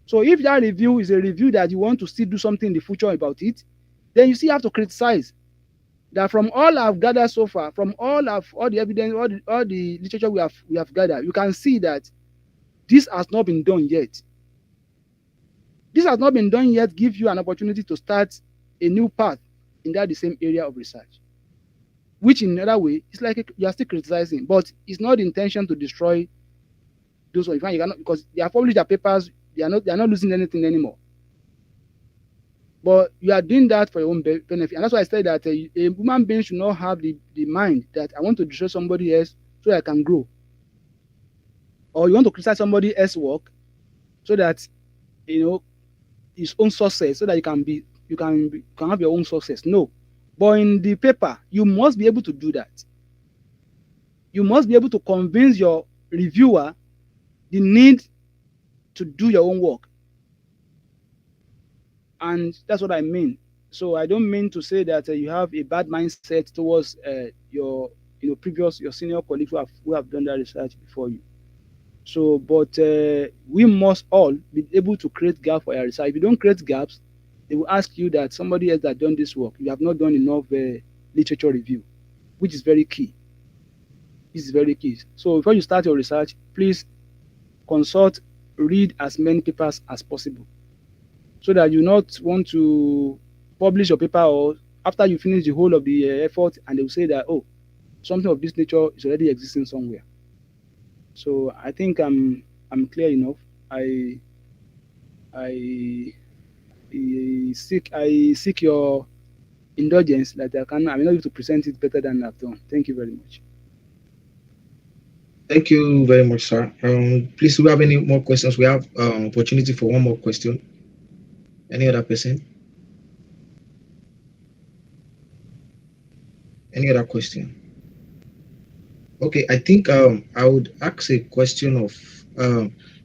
So if that review is a review that you want to still do something in the future about it, then you still have to criticize that from all I've gathered so far, from all the evidence, all the literature we have gathered, you can see that this has not been done yet. This has not been done yet, give you an opportunity to start a new path in the same area of research. Which in another way, it's like you are still criticizing, but it's not the intention to destroy those who you cannot, because they have published their papers, they are not losing anything anymore. But you are doing that for your own benefit. And that's why I said that a human being should not have the mind that I want to destroy somebody else so I can grow. Or you want to criticize somebody else's work so that, his own success, so that you can have your own success. No. But in the paper, you must be able to do that. You must be able to convince your reviewer the need to do your own work. And that's what I mean. So I don't mean to say that you have a bad mindset towards your senior colleagues who have done that research before you. So, but we must all be able to create gaps for our research. If you don't create gaps, they will ask you that somebody else that done this work, you have not done enough literature review, which is very key. This is very key. So before you start your research, please read as many papers as possible, so that you not want to publish your paper or after you finish the whole of the effort, and they will say that, oh, something of this nature is already existing somewhere. So I think I'm clear enough. I seek your indulgence that I may not be able to present it better than I've done. Thank you very much. Thank you very much, sir. Please, do we have any more questions? We have opportunity for one more question. Any other person? Any other question? Okay, I think I would ask a question of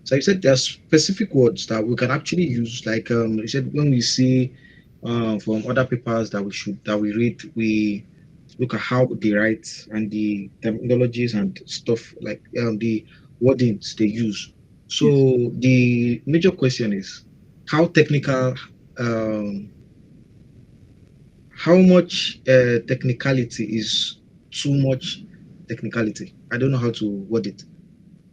so you said there are specific words that we can actually use, like you said when we see from other papers that we read, we look at how they write and the terminologies and stuff like the wordings they use. Yes. So the major question is how technical, um, how much technicality is too much technicality. I don't know how to word it.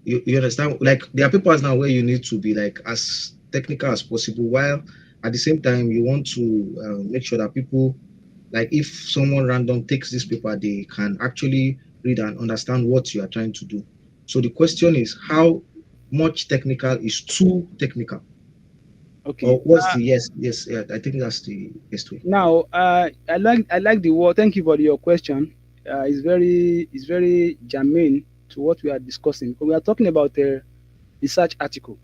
You understand? Like there are papers now where you need to be like as technical as possible, while at the same time you want to make sure that people, like if someone random takes this paper, they can actually read and understand what you are trying to do. So the question is how much technical is too technical, or Okay. what's the yes, yeah, I think that's the best way. Now, I like the word. Thank you for your question. It's very germane to what we are discussing. We are talking about a research article,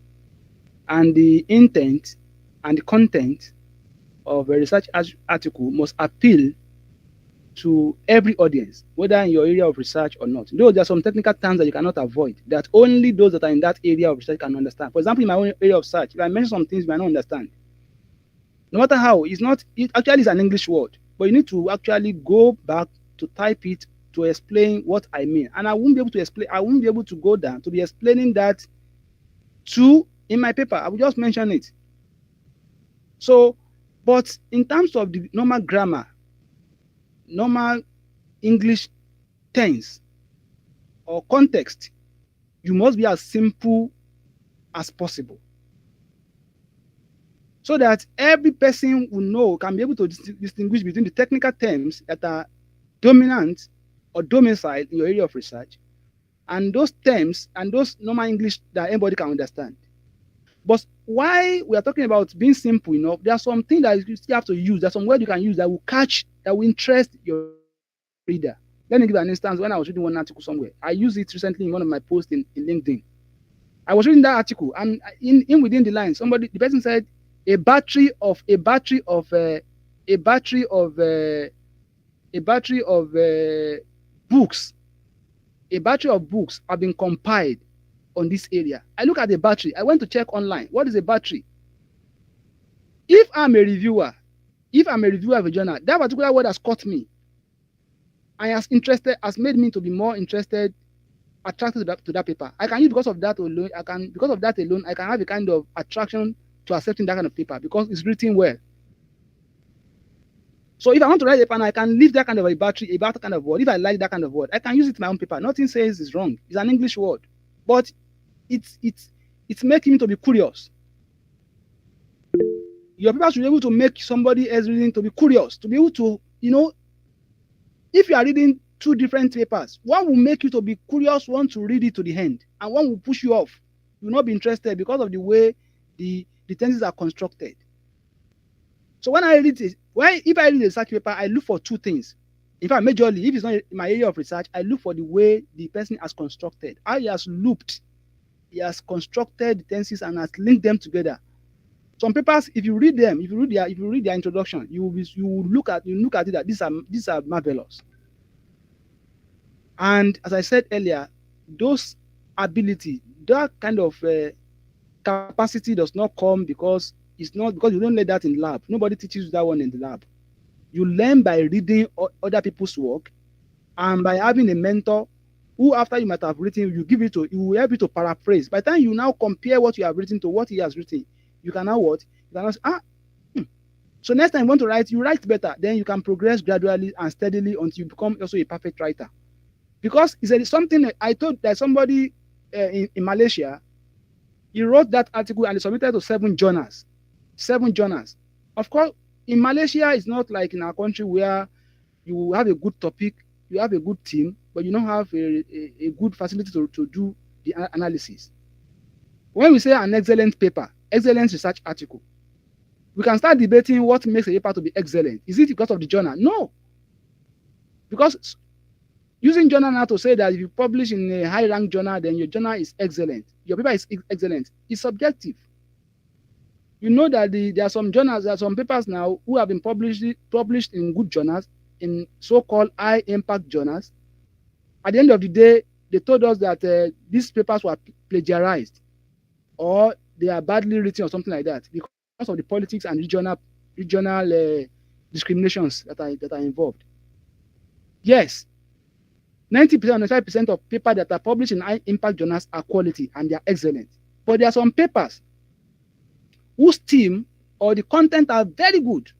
and the intent and the content of a research article must appeal to every audience, whether in your area of research or not. Though there are some technical terms that you cannot avoid, that only those that are in that area of research can understand. For example, in my own area of research, if I mention some things you might not understand, no matter how, it's not, it actually is an English word, but you need to actually go back to type it to explain what I mean. And I won't be able to go down to be explaining that to in my paper. I will just mention it. So, but in terms of the normal grammar, normal English tense or context, you must be as simple as possible so that every person will know, can be able to distinguish between the technical terms that are dominant or domiciled in your area of research and those terms and those normal English that anybody can understand. But why we are talking about being simple enough, there are some things that you still have to use. There are some words you can use that will catch, that will interest your reader. Let me give an instance. When I was reading one article somewhere, I used it recently in one of my posts in LinkedIn. I was reading that article, and in within the line, the person said a battery of a battery of a battery of a battery of books, a battery of books have been compiled on this area. I look at the battery. I went to check online. What is a battery? If I'm a reviewer of a journal, that particular word has caught me and has made me to be more interested, attracted to that paper. I can use because of that alone. I can have a kind of attraction to accepting that kind of paper because it's written well. So if I want to write a paper, I can leave that kind of a battery about that kind of word. If I like that kind of word, I can use it in my own paper. Nothing says it's wrong. It's an English word, but it's making me to be curious. Your paper should be able to make somebody else reading to be curious, to be able to, if you are reading two different papers, one will make you to be curious, want to read it to the end, and one will push you off. You will not be interested because of the way the tenses are constructed. So when I read it, if I read a research paper, I look for two things. In fact, majorly, if it's not in my area of research, I look for the way the person has constructed, how he has constructed the tenses and has linked them together. Some papers, if you read them, if you read their introduction, you will look at it that these are marvelous. And as I said earlier, those ability, that kind of capacity does not come because it's not because you don't learn that in lab. Nobody teaches you that one in the lab. You learn by reading other people's work and by having a mentor who, after you might have written, you will help you to paraphrase. By the time you now compare what you have written to what he has written, you can now what? You can now say, So next time you want to write, you write better. Then you can progress gradually and steadily until you become also a perfect writer. Because it's something I told that somebody in Malaysia, he wrote that article and he submitted to 7 journals. 7 journals. Of course, in Malaysia, it's not like in our country where you have a good topic, you have a good team, but you don't have a good facility to do the analysis. When we say an excellent paper, excellent research article, we can start debating what makes a paper to be excellent. Is it because of the journal? No. Because Using journal now to say that if you publish in a high rank journal, then your journal is excellent. Your paper is excellent. It's subjective. You know that there are some journals, there are some papers now who have been published in good journals, in so-called high impact journals. At the end of the day, they told us that these papers were plagiarized, or they are badly written or something like that, because of the politics and regional discriminations that are involved. Yes, 90%, 95% of papers that are published in high impact journals are quality and they are excellent. But there are some papers whose theme or the content are very good,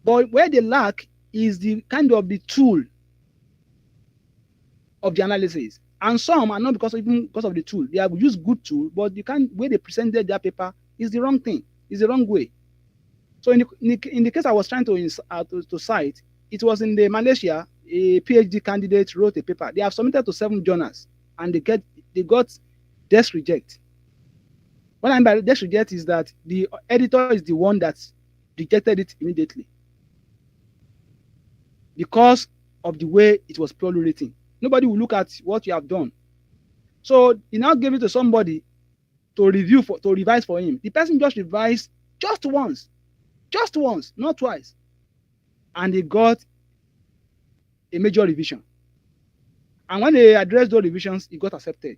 but where they lack is the kind of the tool of the analysis. And some are not because of the tool. They have used good tool, but the way they presented their paper is the wrong thing, is the wrong way. So in the case I was trying to cite, it was in Malaysia. A PhD candidate wrote a paper. They have submitted to 7 journals, and they got desk reject. What I mean by desk reject is that the editor is the one that rejected it immediately because of the way it was poorly written. Nobody will look at what you have done. So he now gave it to somebody to revise for him. The person just revised just once, not twice, and he got a major revision. And when they addressed those revisions, it got accepted.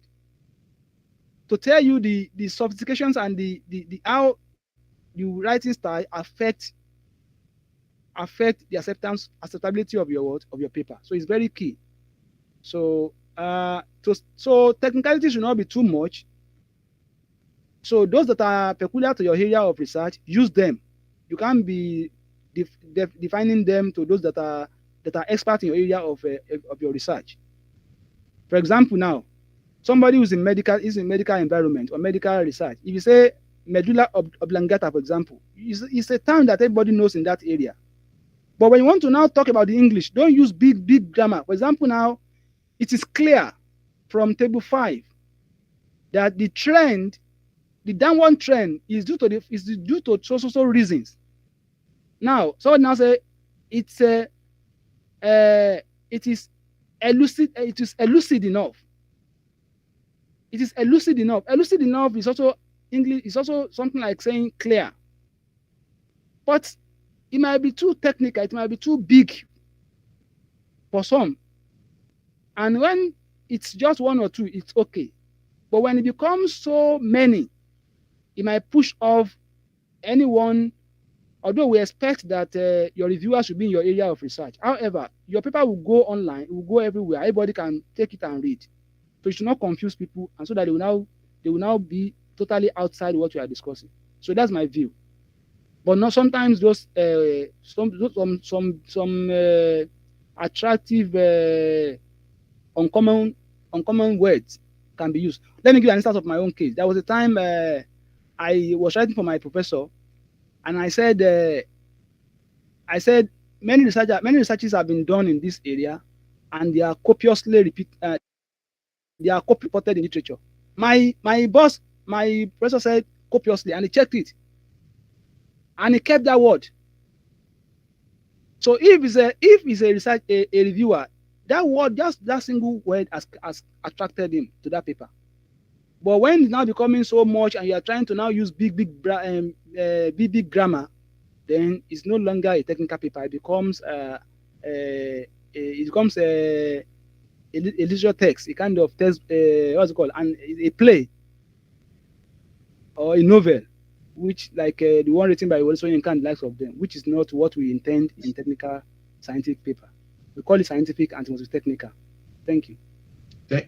To tell you the sophistications and the how the writing style affect the acceptability of your paper. So it's very key. So so technicality should not be too much. So those that are peculiar to your area of research, use them. You can't be defining them to those that are expert in your area of your research. For example, now somebody who's in medical environment or medical research, if you say medulla oblongata, for example, it's a term that everybody knows in that area. But when you want to now talk about the English, don't use big grammar. For example, now it is clear from table 5 that the downward trend is due to so reasons. Now, someone now say it is elucid enough. It is elucid enough. Elucid enough is also English. Is also something like saying clear. But it might be too technical. It might be too big for some. And when it's just 1 or 2, it's okay. But when it becomes so many, it might push off anyone. Although we expect that your reviewer should be in your area of research. However, your paper will go online, it will go everywhere. Everybody can take it and read. So you should not confuse people, and so that they will now be totally outside what we are discussing. So that's my view. But not sometimes those some attractive uncommon words can be used. Let me give you an instance of my own case. There was a time I was writing for my professor, and I said many researches have been done in this area, and they are copiously reported in literature. My professor said copiously, and he checked it, and he kept that word. So if he's a reviewer, that word, just that single word has attracted him to that paper. But when it's now becoming so much, and you are trying to now use big grammar, then it's no longer a technical paper. It becomes a literature text, a kind of text, what's it called, and a play or a novel, which like the one written by Wilson and the likes of them, which is not what we intend in technical scientific paper. We call it scientific and it must be technical. Thank you.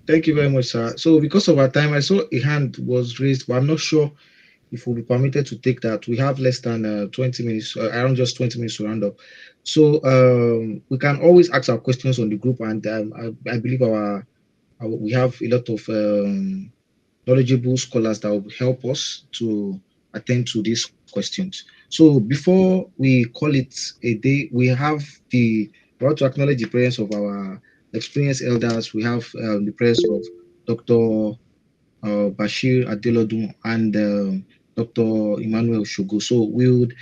Thank you very much, sir. So because of our time, I saw a hand was raised, but I'm not sure if we'll be permitted to take that. We have less than 20 minutes, around just 20 minutes to round up. So we can always ask our questions on the group, and I believe we have a lot of knowledgeable scholars that will help us to attend to these questions. So before we call it a day, we want to acknowledge the presence of our experienced elders. We have the presence of Dr. Bashir Adelodun and Dr. Emmanuel Shugo. So we would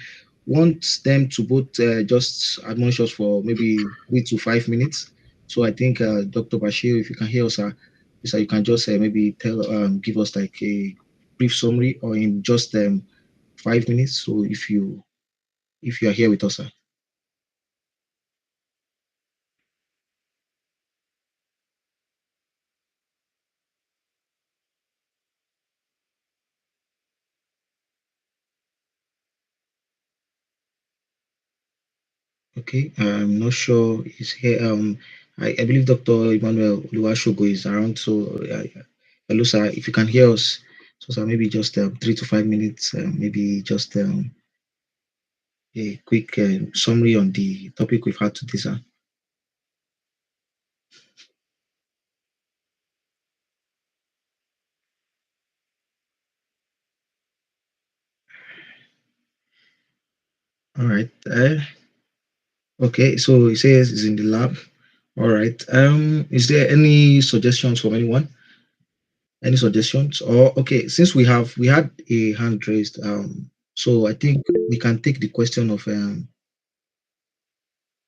want them to both just admonish us for maybe 3 to 5 minutes So I think Dr. Bashir, if you can hear us, is you can just maybe give us like a brief summary or in just 5 minutes. So if you are here with us, sir. Okay, I'm not sure he's here. I believe Dr. Emmanuel Oluwashogo is around. So, hello, sir. If you can hear us, so sir, maybe just 3 to 5 minutes, maybe just a quick summary on the topic we've had today, sir. All right. Okay. So he says he's in the lab. All right. Is there any suggestions from anyone? Any suggestions? Or okay, since we had a hand raised, so I think we can take the question of I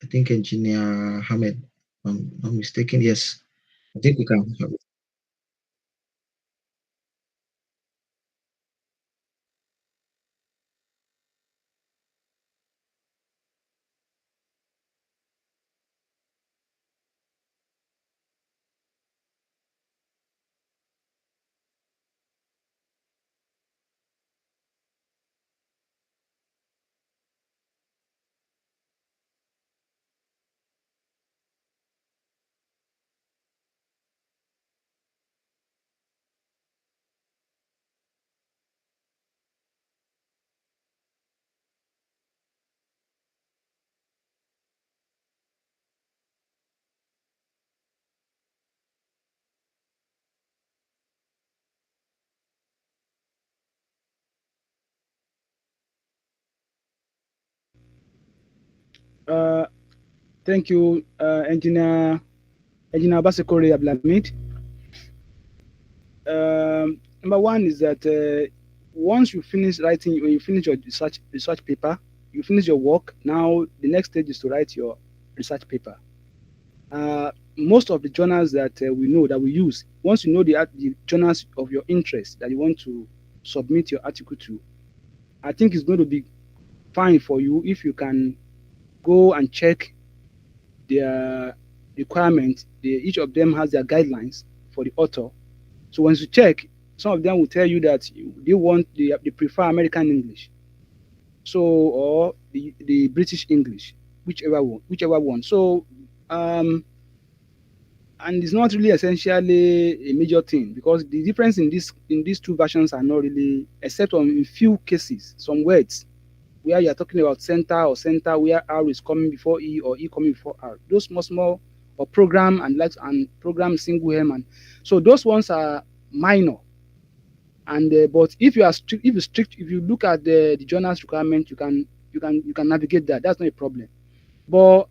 think Engineer Ahmed. If I'm not mistaken. Yes, I think we can. Uh, Thank you, Engineer Basekore Abdulhamid. Number one is that once you finish writing, when you finish your research paper, you finish your work. Now the next stage is to write your research paper. Most of the journals that we know that we use, once you know the journals of your interest that you want to submit your article to, I think it's going to be fine for you if you can go and check their requirements. Each of them has their guidelines for the author. So once you check, some of them will tell you that they prefer American English, so or the British English, whichever one. So um, and it's not really essentially a major thing because the difference in these two versions are not really, except on in few cases, some words where you are talking about center where R is coming before E or E coming before R. Those small or program and program single hem, and so those ones are minor. And but if you are strict, if you look at the journal's requirement, you can navigate that. That's not a problem. But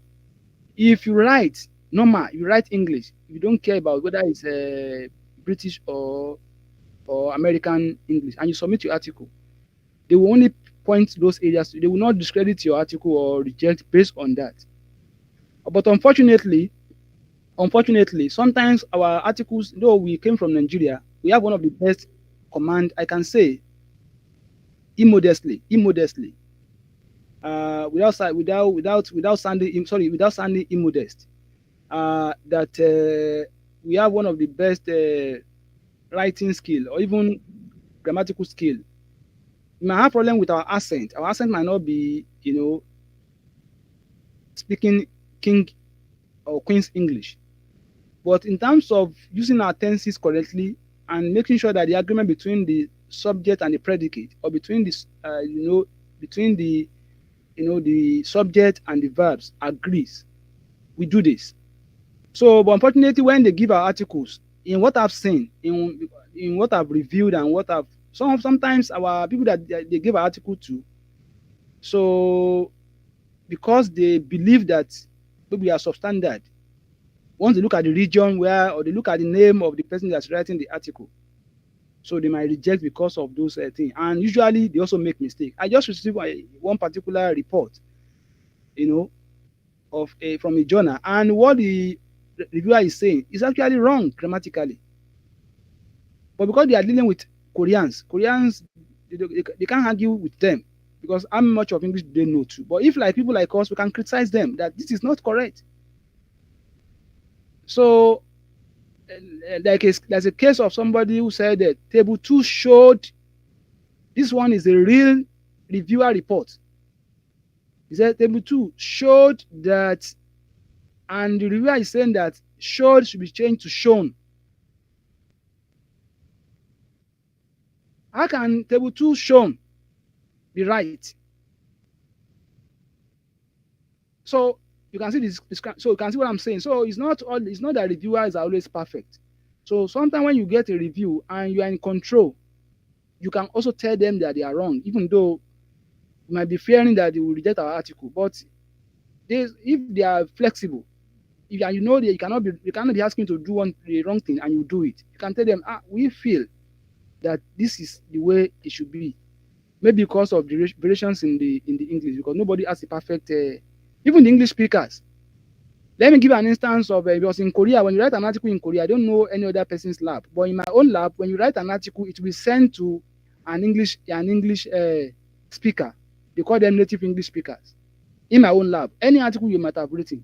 if you write normal, you write English, you don't care about whether it's British or American English, and you submit your article, they will only point those areas. They will not discredit your article or reject based on that. But unfortunately, sometimes our articles, though we came from Nigeria, we have one of the best command. I can say immodestly, without sounding immodest, that we have one of the best writing skill or even grammatical skill. We might have problem with our accent. Our accent might not be, speaking king or queen's English. But in terms of using our tenses correctly and making sure that the agreement between the subject and the predicate, or between this, between the subject and the verbs agrees, we do this. So, but unfortunately, when they give our articles, in what I've seen, in what I've reviewed and what I've sometimes our people that they give our article to, so because they believe that maybe we are substandard, once they look at the region where, or they look at the name of the person that's writing the article, so they might reject because of those things. And usually they also make mistake. I just received one particular report, you know, of from a journal, and what reviewer is saying is actually wrong grammatically. But because they are dealing with Koreans, they can't argue with them because how much of English do they know too. But if like people like us, we can criticize them that this is not correct. So, there's a case of somebody who said that table two showed this one is a real reviewer report. He said table two showed that, and the reviewer is saying that showed should be changed to shown. How can table two shown be right? So you can see this. So you can see what I'm saying. So it's not all. It's not that reviewers are always perfect. So sometimes when you get a review and you are in control, you can also tell them that they are wrong, even though you might be fearing that they will reject our article. But if they are flexible, if you know that you cannot be asking to do the wrong thing and you do it, you can tell them, we feel that this is the way it should be. Maybe because of the variations in the English, because nobody has a perfect. Even the English speakers. Let me give an instance of because in Korea, when you write an article in Korea, I don't know any other person's lab, but in my own lab, when you write an article, it will be sent to an English speaker. They call them native English speakers. In my own lab, any article you might have written.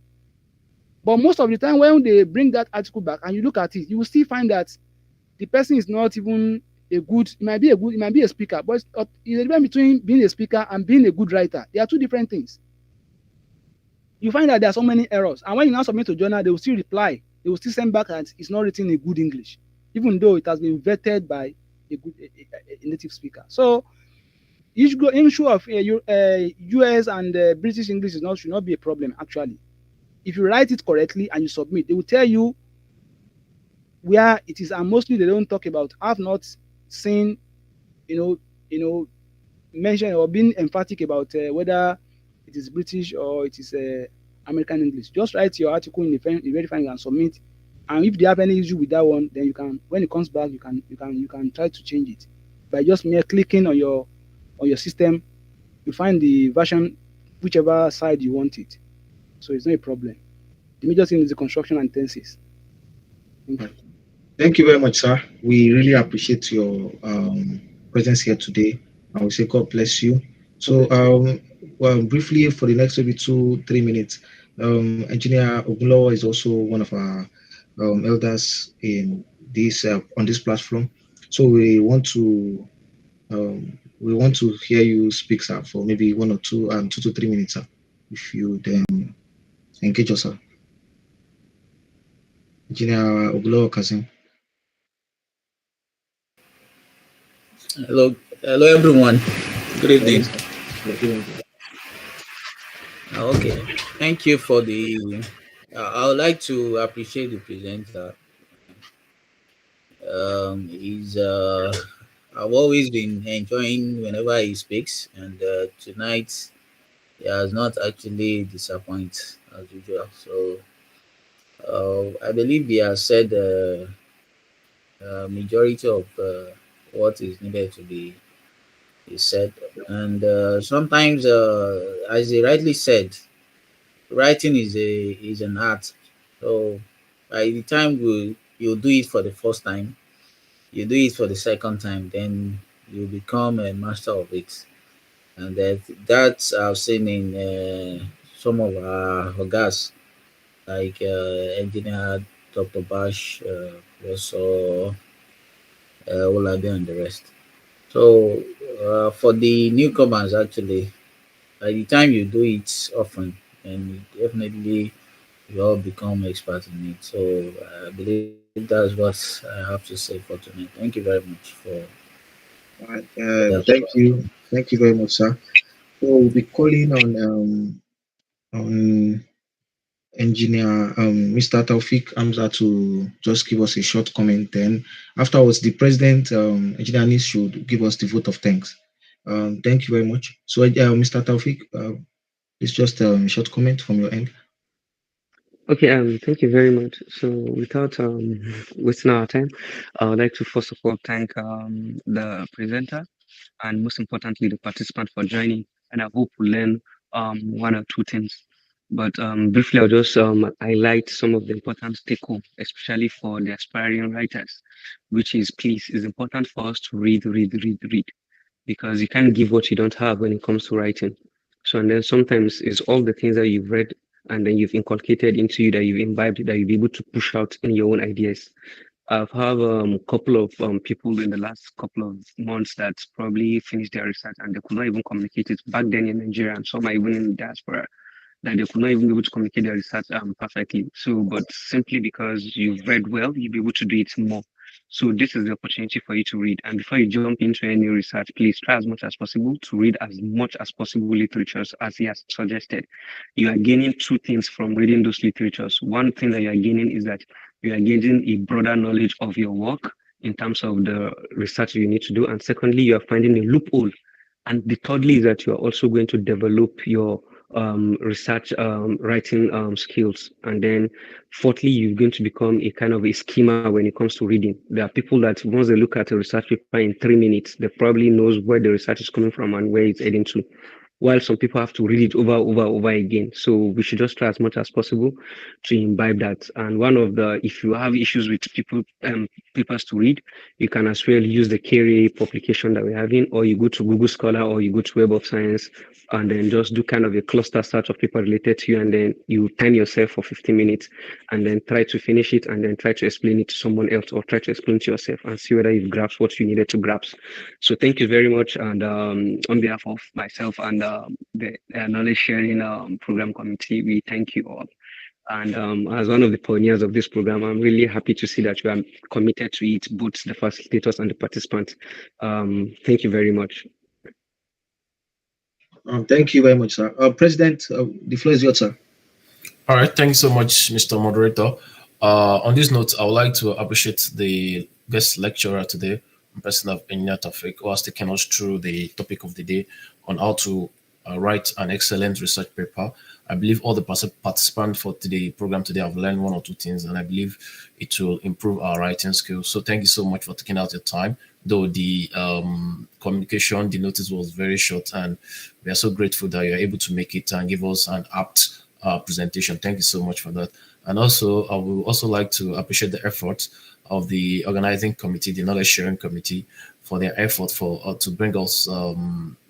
But most of the time, when they bring that article back and you look at it, you will still find that the person is not even a good. It might be a speaker, but it's a difference between being a speaker and being a good writer. They are two different things. You find that there are so many errors, and when you now submit to journal, they will still reply. They will still send back that it's not written in good English, even though it has been vetted by a native speaker. So issue of US and British English should not be a problem actually. If you write it correctly and you submit, they will tell you where it is, and mostly they don't talk about. I've not seen, mention or been emphatic about whether it is British or it is American English. Just write your article in the very fine and submit. And if they have any issue with that one, then you can, when it comes back, you can try to change it by just mere clicking on your system. You find the version, whichever side you want it. So it's not a problem. The major thing is the construction and tenses. Thank you. Thank you very much, sir. We really appreciate your presence here today. I will say God bless you. So, well, briefly for the next maybe 2-3 minutes, Engineer Ogunlowo is also one of our elders in this on this platform. So we want to hear you speak, sir, for maybe 1 or 2 to 3 minutes, sir. If you then engage yourself, Engineer Ogunlowo Kasim. Hello everyone. Good evening. Okay, thank you for the. I would like to appreciate the presenter. He's I've always been enjoying whenever he speaks, and tonight he has not actually disappointed as usual. So I believe he has said majority of what is needed to be is said, and sometimes, as he rightly said, writing is an art. So by the time you do it for the first time, you do it for the second time, then you become a master of it. And that's I've seen in some of our hogas, like engineer Dr. Bash, Professor Olabi, and the rest. So for the newcomers, actually, by the time you do it often, and definitely you all become experts in it. So I believe that's what I have to say for tonight. Thank you very much for that. Thank you very much, sir. So we'll be calling on engineer Mr. Taofeeq Hamza to just give us a short comment. Then afterwards, the president, engineer Anis, should give us the vote of thanks. Thank you very much. So, Mr. Taofeeq, it's just a short comment from your end. Okay, thank you very much. So, without wasting our time, I would like to first of all thank the presenter and most importantly the participant for joining. And I hope we learn one or two things. But briefly, I'll just highlight some of the important take-home, especially for the aspiring writers, which is please, it's important for us to read, read, read, read, because you can't give what you don't have when it comes to writing. So, and then sometimes it's all the things that you've read and then you've inculcated into you, that you've imbibed, that you'll be able to push out in your own ideas. I've have a couple of people in the last couple of months that probably finished their research and they could not even communicate it back then in Nigeria, and some are even in the diaspora, that they could not even be able to communicate their research perfectly. So, but simply because you've read well, you'll be able to do it more. So this is the opportunity for you to read. And before you jump into any research, please try as much as possible to read as much as possible literatures as he has suggested. You are gaining two things from reading those literatures. One thing that you are gaining is that you are gaining a broader knowledge of your work in terms of the research you need to do. And secondly, you are finding a loophole. And the thirdly is that you are also going to develop your research writing skills. And then fourthly, you're going to become a kind of a schema when it comes to reading. There are people that once they look at a research paper in 3 minutes, they probably knows where the research is coming from and where it's heading to, while some people have to read it over again. So we should just try as much as possible to imbibe that. And one of the, if you have issues with people papers to read, you can as well use the KRA publication that we're having, or you go to Google Scholar, or you go to Web of Science, and then just do kind of a cluster search of paper related to you, and then you time yourself for 15 minutes, and then try to finish it, and then try to explain it to someone else, or try to explain it to yourself, and see whether you've grasped what you needed to grasp. So thank you very much, and on behalf of myself and the knowledge sharing program committee, we thank you all. And as one of the pioneers of this program, I'm really happy to see that you are committed to it, both the facilitators and the participants. Thank you very much. Thank you very much, sir. President, the floor is yours, sir. All right, thanks so much, Mr. Moderator. On this note, I would like to appreciate the guest lecturer today, in person of Engr Taofeeq, who has taken us through the topic of the day on how to write an excellent research paper. I believe all the participants for the program today have learned one or two things, and I believe it will improve our writing skills. So thank you so much for taking out your time. Though the communication, the notice was very short, and we are so grateful that you're able to make it and give us an apt presentation. Thank you so much for that. And also, I would also like to appreciate the effort of the organizing committee, the knowledge sharing committee, for their effort for to bring us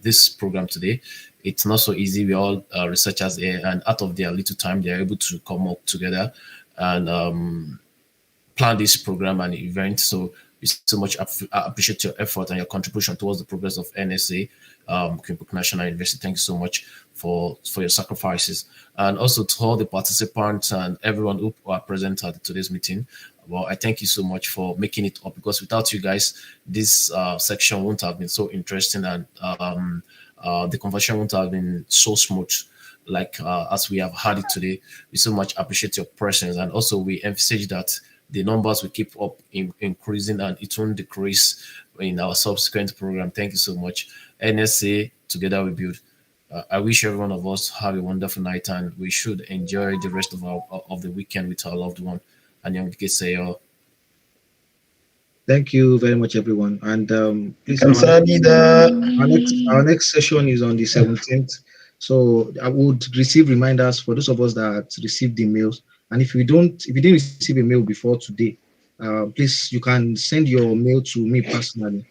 this program today. It's not so easy. We're all researchers here, and out of their little time, they're able to come up together and plan this program and event. So we so much appreciate your effort and your contribution towards the progress of NSA, Kyungpook National University. Thank you so much for your sacrifices. And also to all the participants and everyone who are present at today's meeting. Well, I thank you so much for making it up, because without you guys, this section wouldn't have been so interesting, and the conversation wouldn't have been so smooth like as we have had it today. We so much appreciate your presence, and also we emphasize that the numbers will keep up increasing and it won't decrease in our subsequent program. Thank you so much. NSA, together we build. I wish every one of us have a wonderful night, and we should enjoy the rest of the weekend with our loved one. And young say, Thank you very much, everyone. And please, our next session is on the 17th. So I would receive reminders for those of us that received the mails. And if you didn't receive a mail before today, please, you can send your mail to me personally.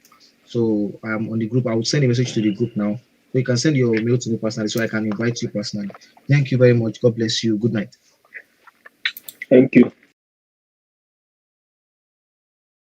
So I'm on the group. I will send a message to the group now. So you can send your mail to me personally, so I can invite you personally. Thank you very much. God bless you. Good night. Thank you.